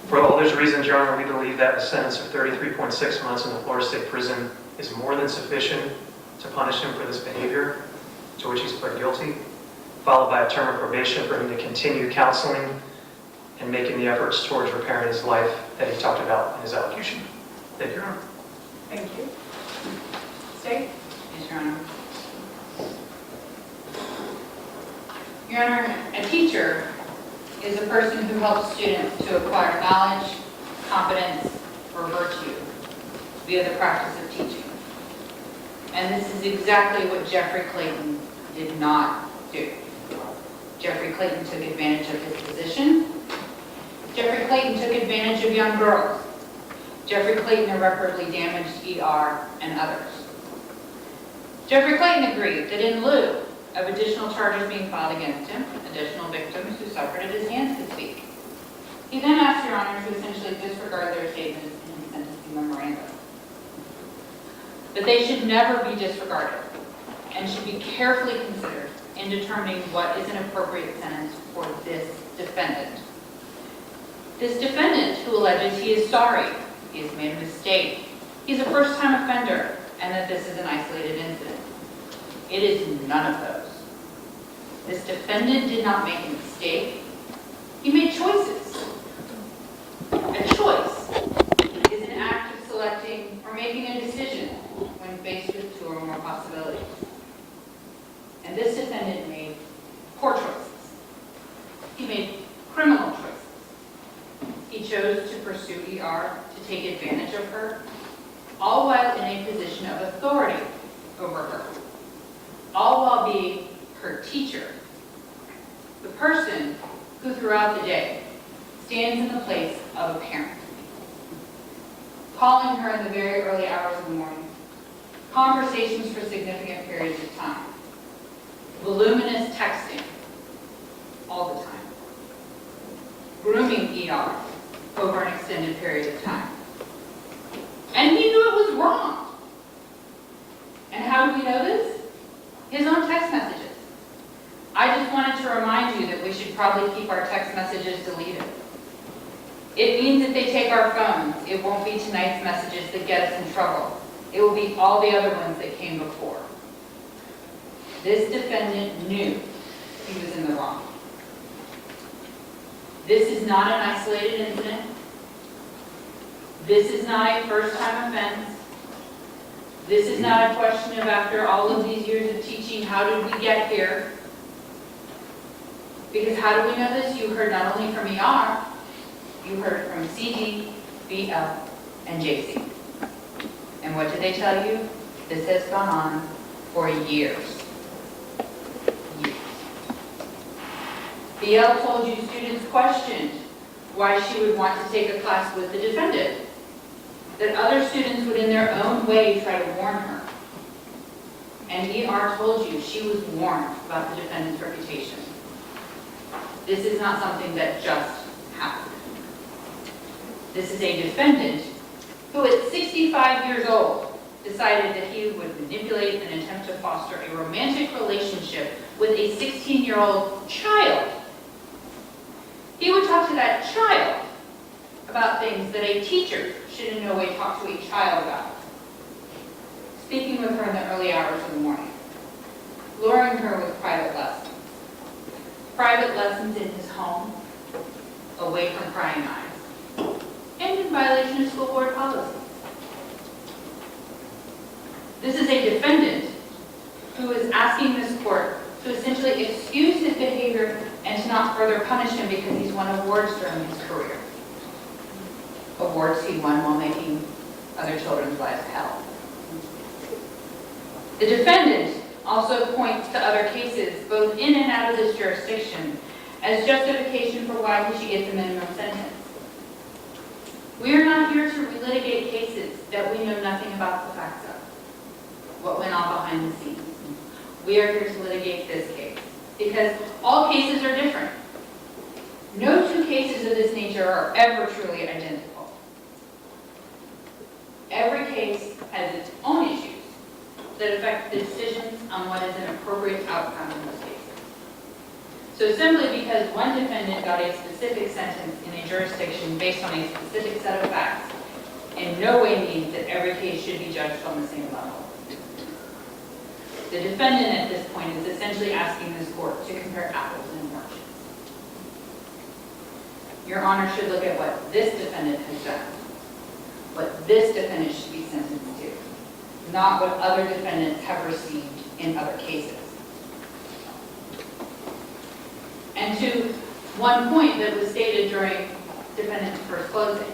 For all those reasons, Your Honor, we believe that a sentence of 33.6 months in the Florida State Prison is more than sufficient to punish him for this behavior, to which he's pled guilty, followed by a term of probation for him to continue counseling and making the efforts towards repairing his life that he talked about in his allocution. Thank you, Your Honor. Thank you. State? Yes, Your Honor. Your Honor, a teacher is a person who helps students to acquire knowledge, competence, or virtue via the practice of teaching. And this is exactly what Jeffrey Clayton did not do. Jeffrey Clayton took advantage of his position. Jeffrey Clayton took advantage of young girls. Jeffrey Clayton irreparably damaged ER and others. Jeffrey Clayton agreed that in lieu of additional charges being filed against him, additional victims who suffered at his hands could speak. He then asked Your Honor to essentially disregard their statements in his sentencing memorandum. But they should never be disregarded and should be carefully considered in determining what is an appropriate sentence for this defendant. This defendant who alleges he is sorry, he has made a mistake, he's a first-time offender, and that this is an isolated incident. It is none of those. This defendant did not make a mistake. He made choices. A choice is an act of selecting or making a decision when faced with 2 or more possibilities. And this defendant made poor choices. He made criminal choices. He chose to pursue ER, to take advantage of her, all while in a position of authority over her, all while being her teacher, the person who throughout the day stands in the place of a parent, calling her in the very early hours of the morning, conversations for significant periods of time, voluminous texting all the time, grooming ER over an extended period of time. And he knew it was wrong. And how do we know this? His own text messages. I just wanted to remind you that we should probably keep our text messages deleted. It means if they take our phones, it won't be tonight's messages that get us in trouble. It will be all the other ones that came before. This defendant knew he was in the wrong. This is not an isolated incident. This is not a first-time offense. This is not a question of, after all of these years of teaching, how did we get here? Because how do we know this? You heard not only from ER, you heard from CD, BL, and JC. And what did they tell you? This has gone on for years. BL told you students questioned why she would want to take a class with the defendant, that other students would in their own way try to warn her. And ER told you she was warned about the defendant's reputation. This is not something that just happened. This is a defendant who at 65 years old decided that he would manipulate and attempt to foster a romantic relationship with a 16-year-old child. He would talk to that child about things that a teacher should in no way talk to a child about. Speaking with her in the early hours of the morning, luring her with private lessons. Private lessons in his home, away from prying eyes, and in violation of school board policy. This is a defendant who is asking this court to essentially excuse his behavior and to not further punish him because he's won awards during his career. Awards he won while making other children's lives hell. The defendant also points to other cases, both in and out of this jurisdiction, as justification for why he should get the minimum sentence. We are not here to relitigate cases that we know nothing about the facts of, what went on behind the scenes. We are here to litigate this case, because all cases are different. No two cases of this nature are ever truly identical. Every case has its own issues that affect the decisions on what is an appropriate outcome in those cases. So simply because one defendant got a specific sentence in a jurisdiction based on a specific set of facts, in no way means that every case should be judged on the same level. The defendant at this point is essentially asking this court to compare apples and oranges. Your Honor should look at what this defendant has done, what this defendant should be sentenced to, not what other defendants have received in other cases. And to one point that was stated during defendant's first closing,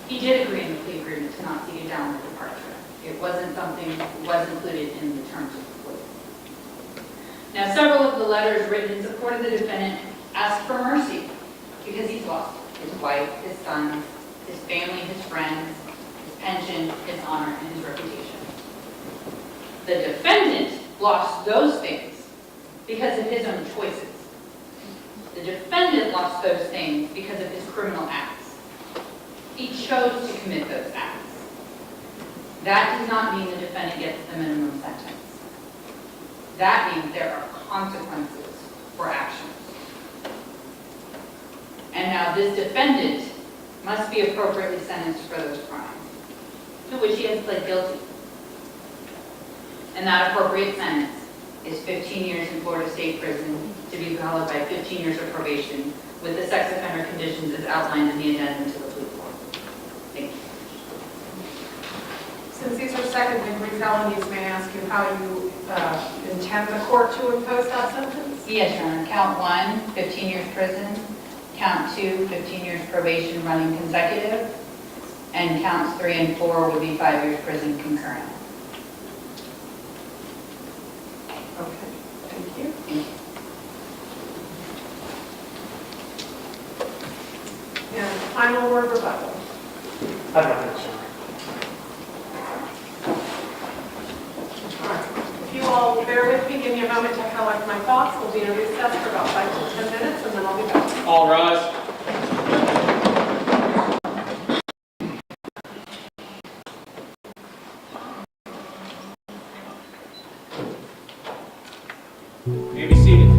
he did agree in the plea agreement to not seek a downward departure. It wasn't something that was included in the terms of the plea. Now, several of the letters written in support of the defendant ask for mercy because he's lost his wife, his sons, his family, his friends, his pension, his honor, and his reputation. The defendant lost those things because of his own choices. The defendant lost those things because of his criminal acts. He chose to commit those acts. That does not mean the defendant gets the minimum sentence. That means there are consequences for actions. And now this defendant must be appropriately sentenced for those crimes, to which he has pled guilty. And that appropriate sentence is 15 years in Florida State Prison, to be followed by 15 years of probation, with the sex offender conditions as outlined in the addendum to the plea form. Thank you. Since these are second-degree felonies, may I ask you how you intend the court to impose that sentence? Yes, Your Honor. Count 1, 15 years prison. Count 2, 15 years probation running consecutive. And counts 3 and 4 would be 5 years prison concurrent. Okay, thank you. Thank you. And final word rebuttal. I have nothing else, Your Honor. All right. If you all will bear with me, give me a moment to collect my thoughts. We'll be in a recess for about 5 to 10 minutes, and then I'll be back. All rise. May be seated.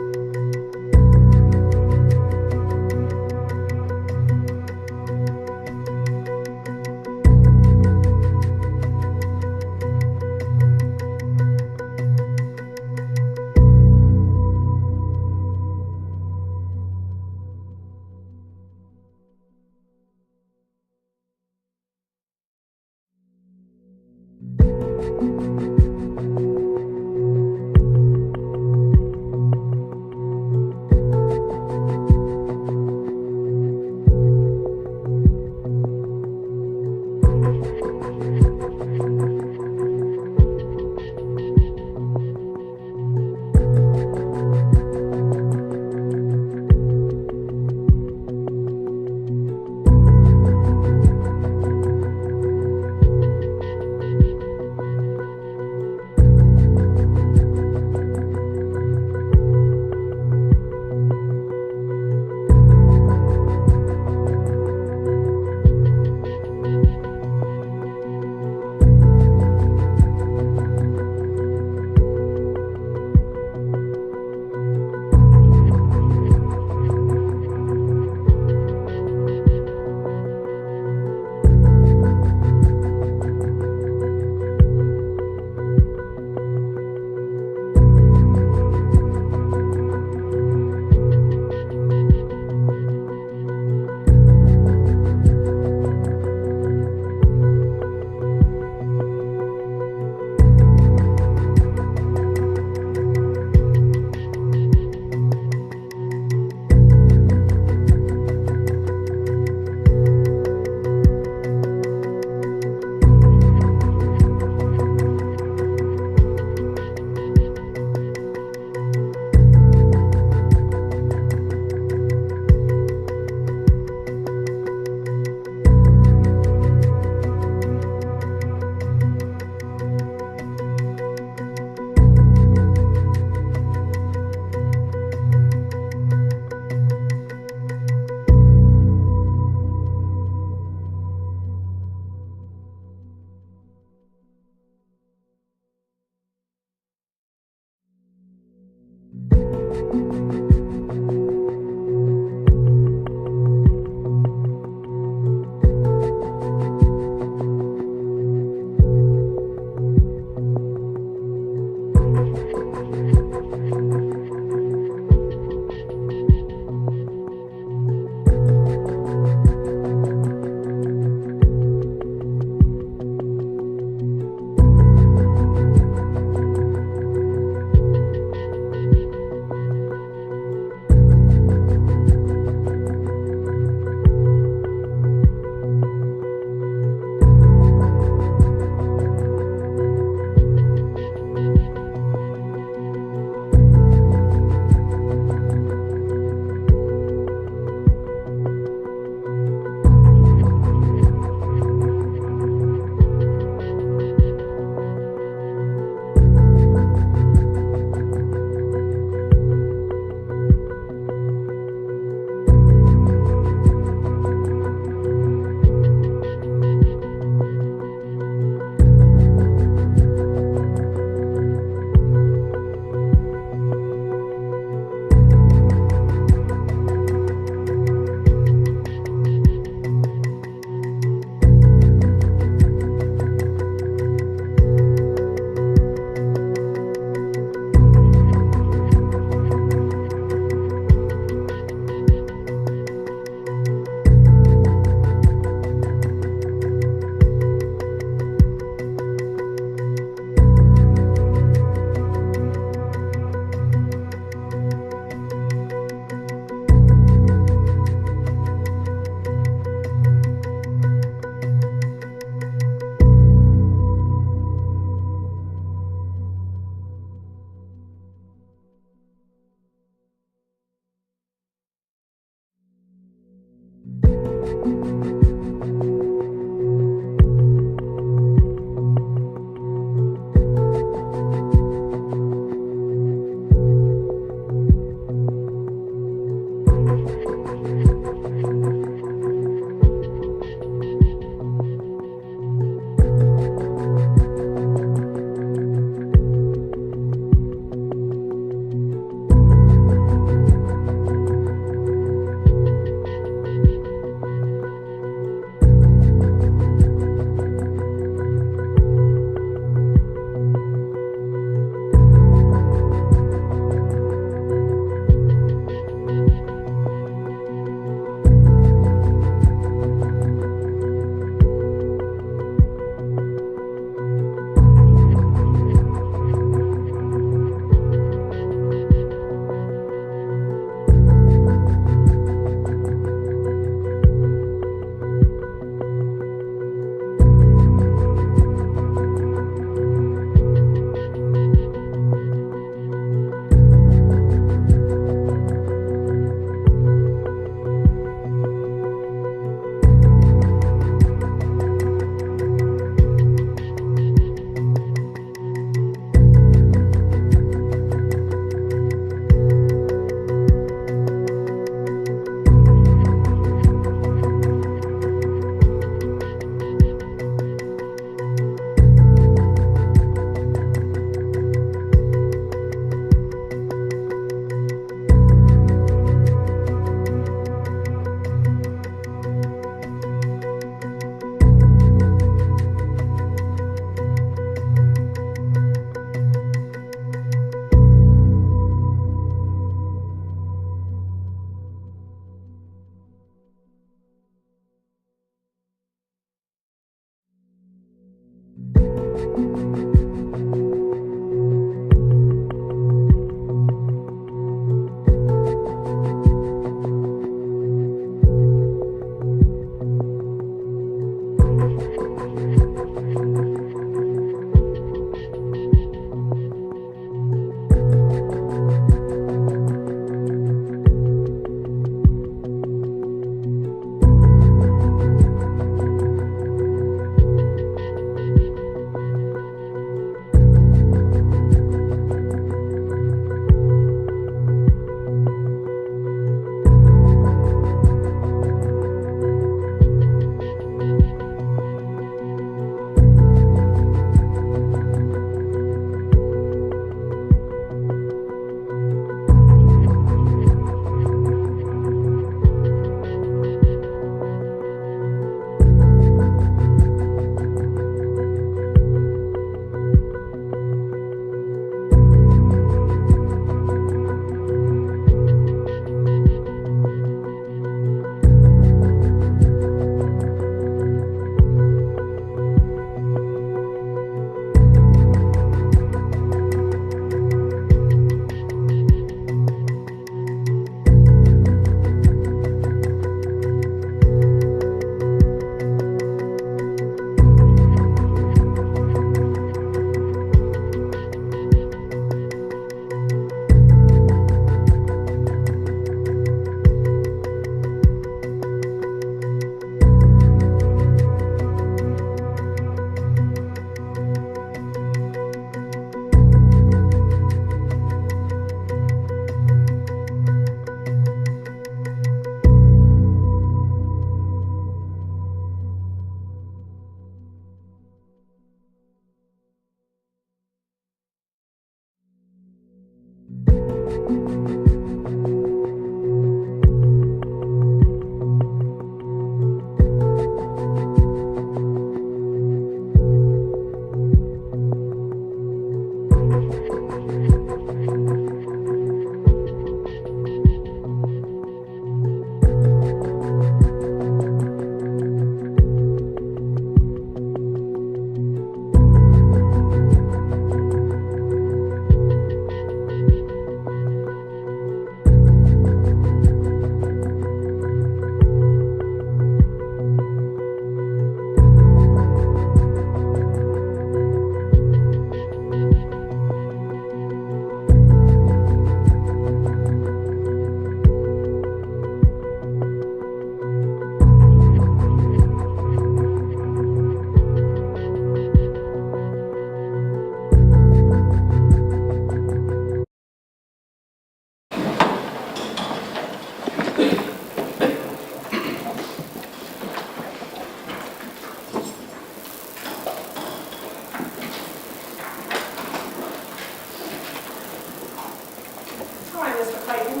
Hi, Mr. Clayton.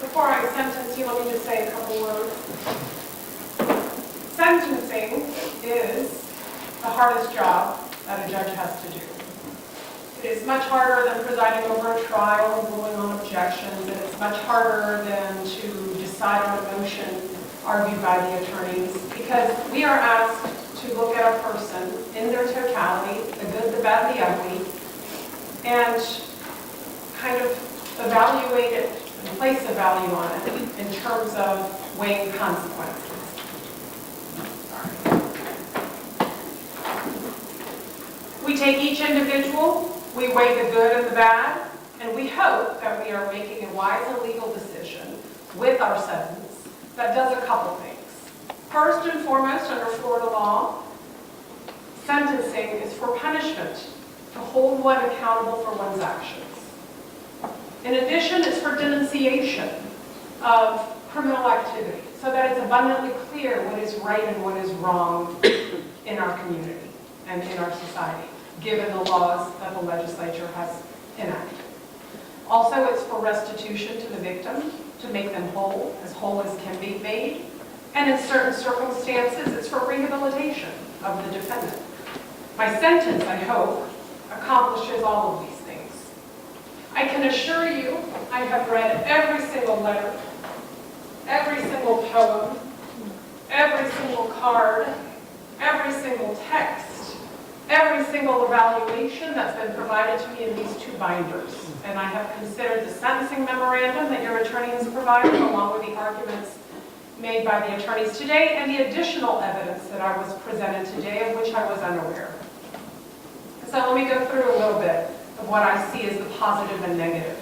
Before I sentence you, let me just say a couple words. Sentencing is the hardest job that a judge has to do. It is much harder than presiding over a trial and ruling on objections. It is much harder than to decide on a motion argued by the attorneys, because we are asked to look at a person in their totality, the good, the bad, the ugly, and kind of evaluate it and place a value on it in terms of weighing consequences. We take each individual, we weigh the good and the bad, and we hope that we are making a wise and legal decision with our sentence that does a couple things. First and foremost, under Florida law, sentencing is for punishment, to hold one accountable for one's actions. In addition, it's for denunciation of criminal activity, so that it's abundantly clear what is right and what is wrong in our community and in our society, given the laws that the legislature has enacted. Also, it's for restitution to the victim, to make them whole as can be made. And in certain circumstances, it's for rehabilitation of the defendant. My sentence, I hope, accomplishes all of these things. I can assure you, I have read every single letter, every single poem, every single card, every single text, every single evaluation that's been provided to me in these two binders. And I have considered the sentencing memorandum that your attorney has provided, along with the arguments made by the attorneys today, and the additional evidence that I was presented today, of which I was unaware. So let me go through a little bit of what I see as the positive and negative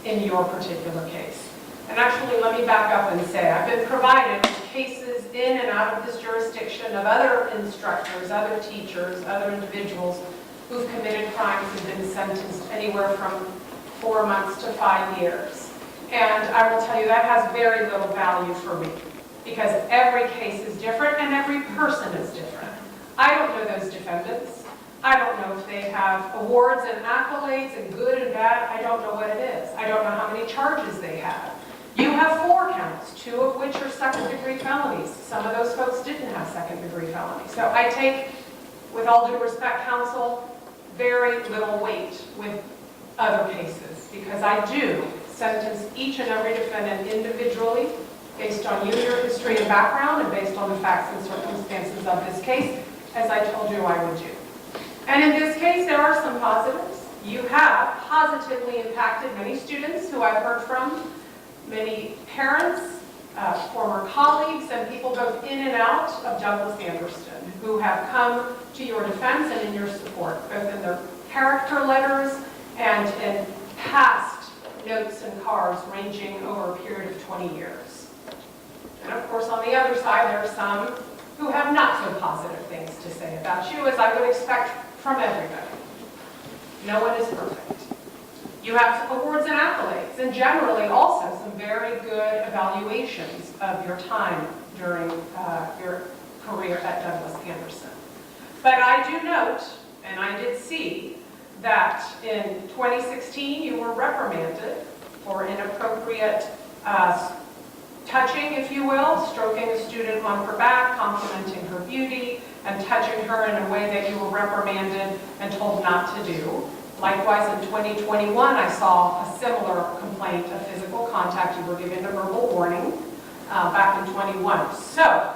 in your particular case. And actually, let me back up and say, I've been provided with cases in and out of this jurisdiction of other instructors, other teachers, other individuals who've committed crimes and been sentenced anywhere from 4 months to 5 years. And I will tell you, that has very little value for me, because every case is different and every person is different. I don't know those defendants. I don't know if they have awards and accolades and good and bad. I don't know what it is. I don't know how many charges they have. You have 4 counts, 2 of which are second-degree felonies. Some of those folks didn't have second-degree felonies. So I take, with all due respect, counsel, very little weight with other cases, because I do sentence each and every defendant individually based on your history and background and based on the facts and circumstances of this case, as I told you I would do. And in this case, there are some positives. You have positively impacted many students who I've heard from, many parents, former colleagues, and people both in and out of Douglas Anderson who have come to your defense and in your support, both in their character letters and in past notes and cards ranging over a period of 20 years. And of course, on the other side, there are some who have not so positive things to say about you, as I would expect from everybody. No one is perfect. You have awards and accolades, and generally also some very good evaluations of your time during your career at Douglas Anderson. But I do note, and I did see, that in 2016 you were reprimanded for inappropriate touching, if you will, stroking a student on her back, complimenting her beauty, and touching her in a way that you were reprimanded and told not to do. Likewise, in 2021, I saw a similar complaint of physical contact. You were given a verbal warning back in 21. So,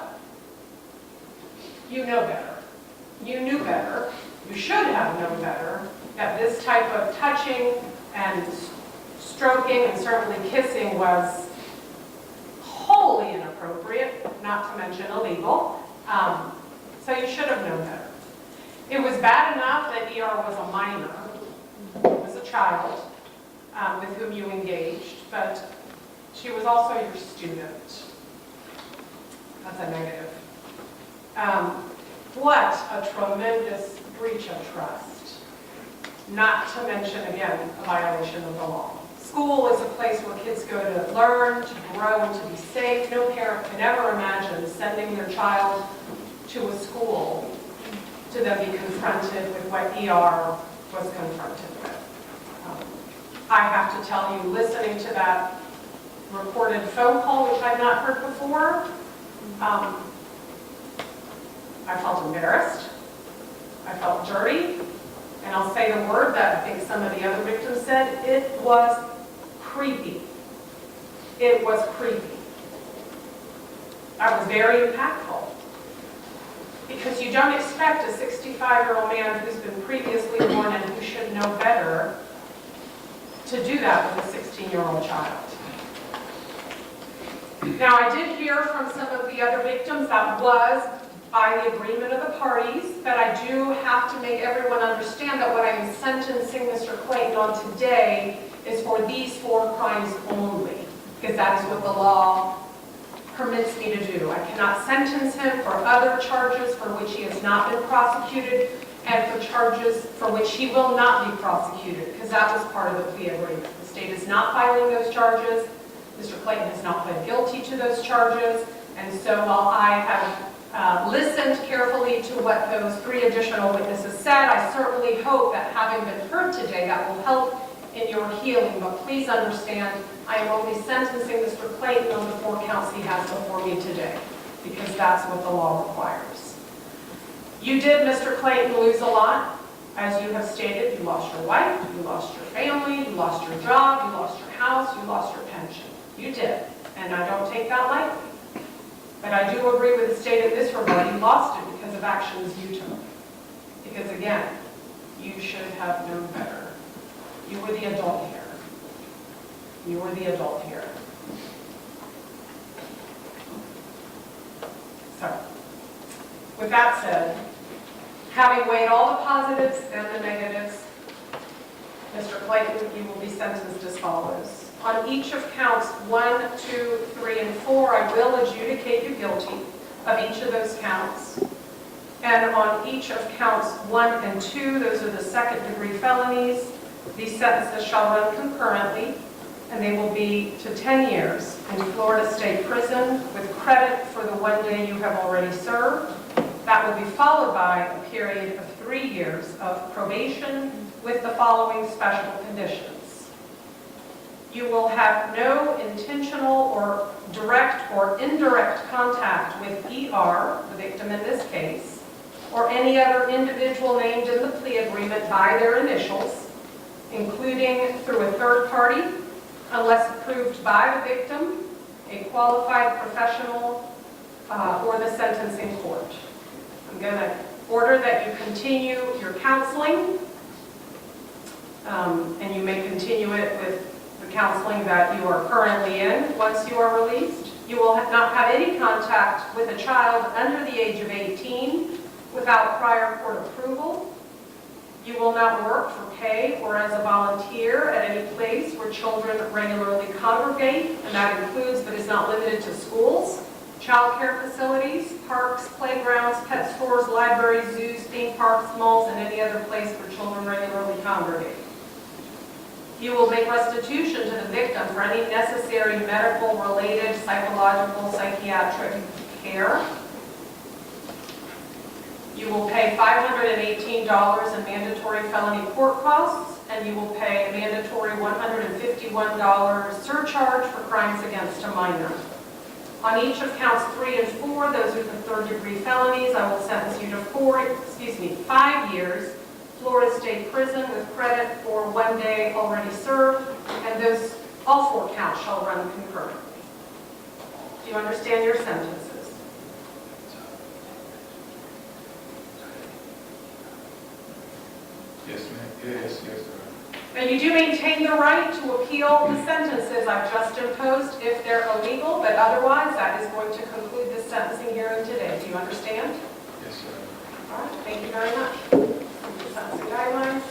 you know better. You knew better. You should have known better that this type of touching and stroking and certainly kissing was wholly inappropriate, not to mention illegal. So you should have known better. It was bad enough that ER was a minor, was a child with whom you engaged, but she was also your student. That's a negative. What a tremendous breach of trust. Not to mention, again, a violation of the law. School is a place where kids go to learn, to grow, and to be safe. No parent can ever imagine sending their child to a school to then be confronted with what ER was confronted with. I have to tell you, listening to that recorded phone call, which I've not heard before, I felt embarrassed. I felt dirty. And I'll say the word that I think some of the other victims said, it was creepy. It was creepy. That was very impactful. Because you don't expect a 65-year-old man who's been previously born and who should know better to do that with a 16-year-old child. Now, I did hear from some of the other victims that was by the agreement of the parties, but I do have to make everyone understand that what I am sentencing Mr. Clayton on today is for these 4 crimes only, because that is what the law permits me to do. I cannot sentence him for other charges for which he has not been prosecuted and for charges for which he will not be prosecuted, because that was part of the plea agreement. The state is not filing those charges. Mr. Clayton has not pled guilty to those charges, and so while I have listened carefully to what those 3 additional witnesses said, I certainly hope that having been heard today, that will help in your healing. But please understand, I am only sentencing Mr. Clayton on the 4 counts he has before me today, because that's what the law requires. You did, Mr. Clayton, lose a lot. As you have stated, you lost your wife, you lost your family, you lost your job, you lost your house, you lost your pension. You did, and I don't take that lightly. But I do agree with the state in this regard. You lost it because of actions you took. Because again, you should have known better. You were the adult here. You were the adult here. So, with that said, having weighed all the positives and the negatives, Mr. Clayton, you will be sentenced as follows. On each of counts 1, 2, 3, and 4, I will adjudicate you guilty of each of those counts. And on each of counts 1 and 2, those are the second-degree felonies, these sentences shall run concurrently, and they will be to 10 years in Florida State Prison with credit for the 1 day you have already served. That will be followed by a period of 3 years of probation with the following special conditions. You will have no intentional or direct or indirect contact with ER, the victim in this case, or any other individual named in the plea agreement by their initials, including through a third party, unless approved by the victim, a qualified professional, or the sentencing court. I'm going to order that you continue your counseling, and you may continue it with the counseling that you are currently in once you are released. You will not have any contact with a child under the age of 18 without prior court approval. You will not work for pay or as a volunteer at any place where children regularly congregate, and that includes but is not limited to schools, child care facilities, parks, playgrounds, pet stores, libraries, zoos, theme parks, malls, and any other place where children regularly congregate. You will make restitution to the victim for any necessary medical, related, psychological, psychiatric care. You will pay $518 in mandatory felony court costs, and you will pay a mandatory $151 surcharge for crimes against a minor. On each of counts 3 and 4, those are the third-degree felonies, I will sentence you to 5 years Florida State Prison with credit for 1 day already served, and those all 4 counts shall run concurrently. Do you understand your sentences? Yes, ma'am. Yes, sir. Now, you do maintain the right to appeal the sentences I've just imposed if they're illegal, but otherwise that is going to conclude this sentencing hearing today. Do you understand? Yes, sir. All right, thank you very much. Sentencing guidelines,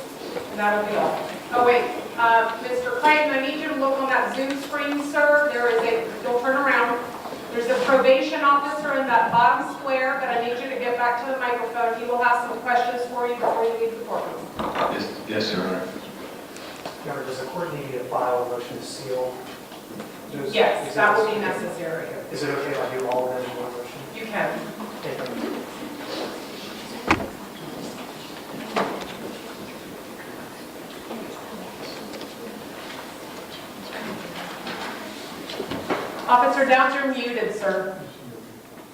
and that'll be all. Oh wait, Mr. Clayton, I need you to look on that Zoom screen, sir. There is don't turn around. There's a probation officer in that bottom square, but I need you to get back to the microphone. He will have some questions for you before you leave the courtroom. Yes, Your Honor. Your Honor, does the court need to file a motion to seal? Yes, that will be necessary. Is it okay if I do all of them in one motion? You can. Thank you. Officer Downs, you're muted, sir.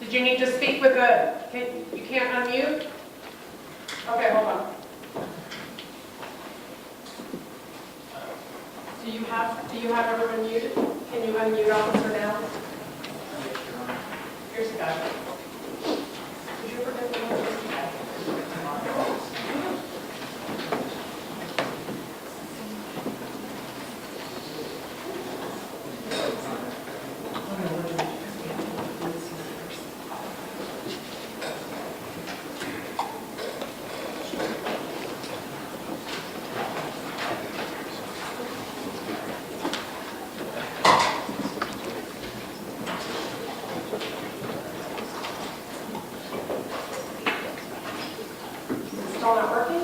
Did you need to speak with the, you can't unmute? Okay, hold on. Do you have everyone muted? Can you unmute Officer Downs? Here's the guy. Did you ever get the one? Still not working?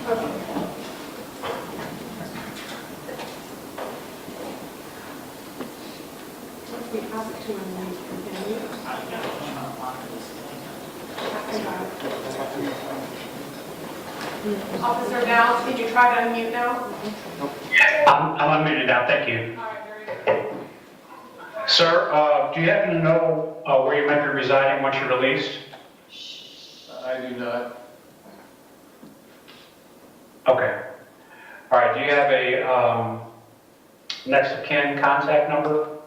Okay. We have it to unmute. Can you? Officer Downs, can you try to unmute now? I'm unmuted now, thank you. All right, very good. Sir, do you happen to know where you might be residing once you're released? I do not. Okay. All right, do you have a next of kin contact number?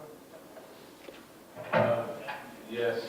Yes.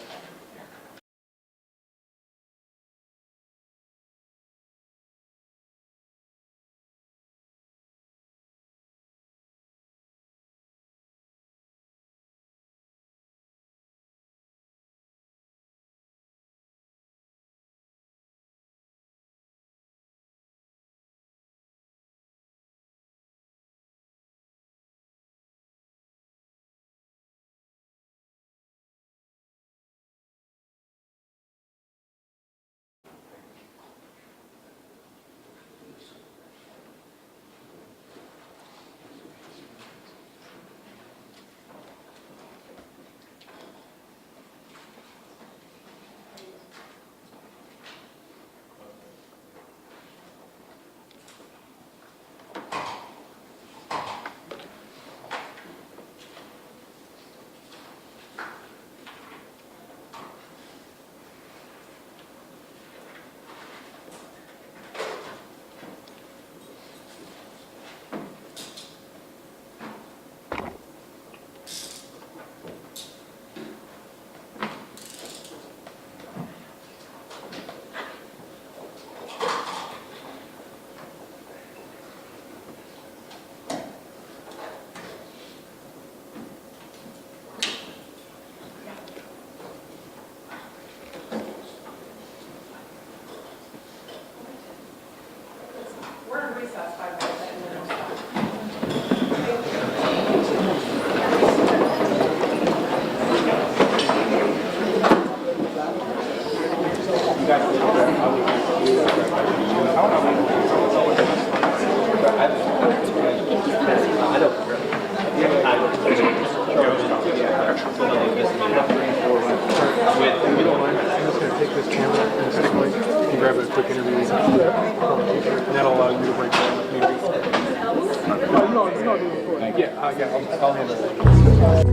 We're in recess 5 minutes and then we'll start. If you don't mind, I'm just going to take this camera and stick my and grab a quick interview. And that'll allow you to break down the community. No, it's not doing it. Yeah, I'll handle it.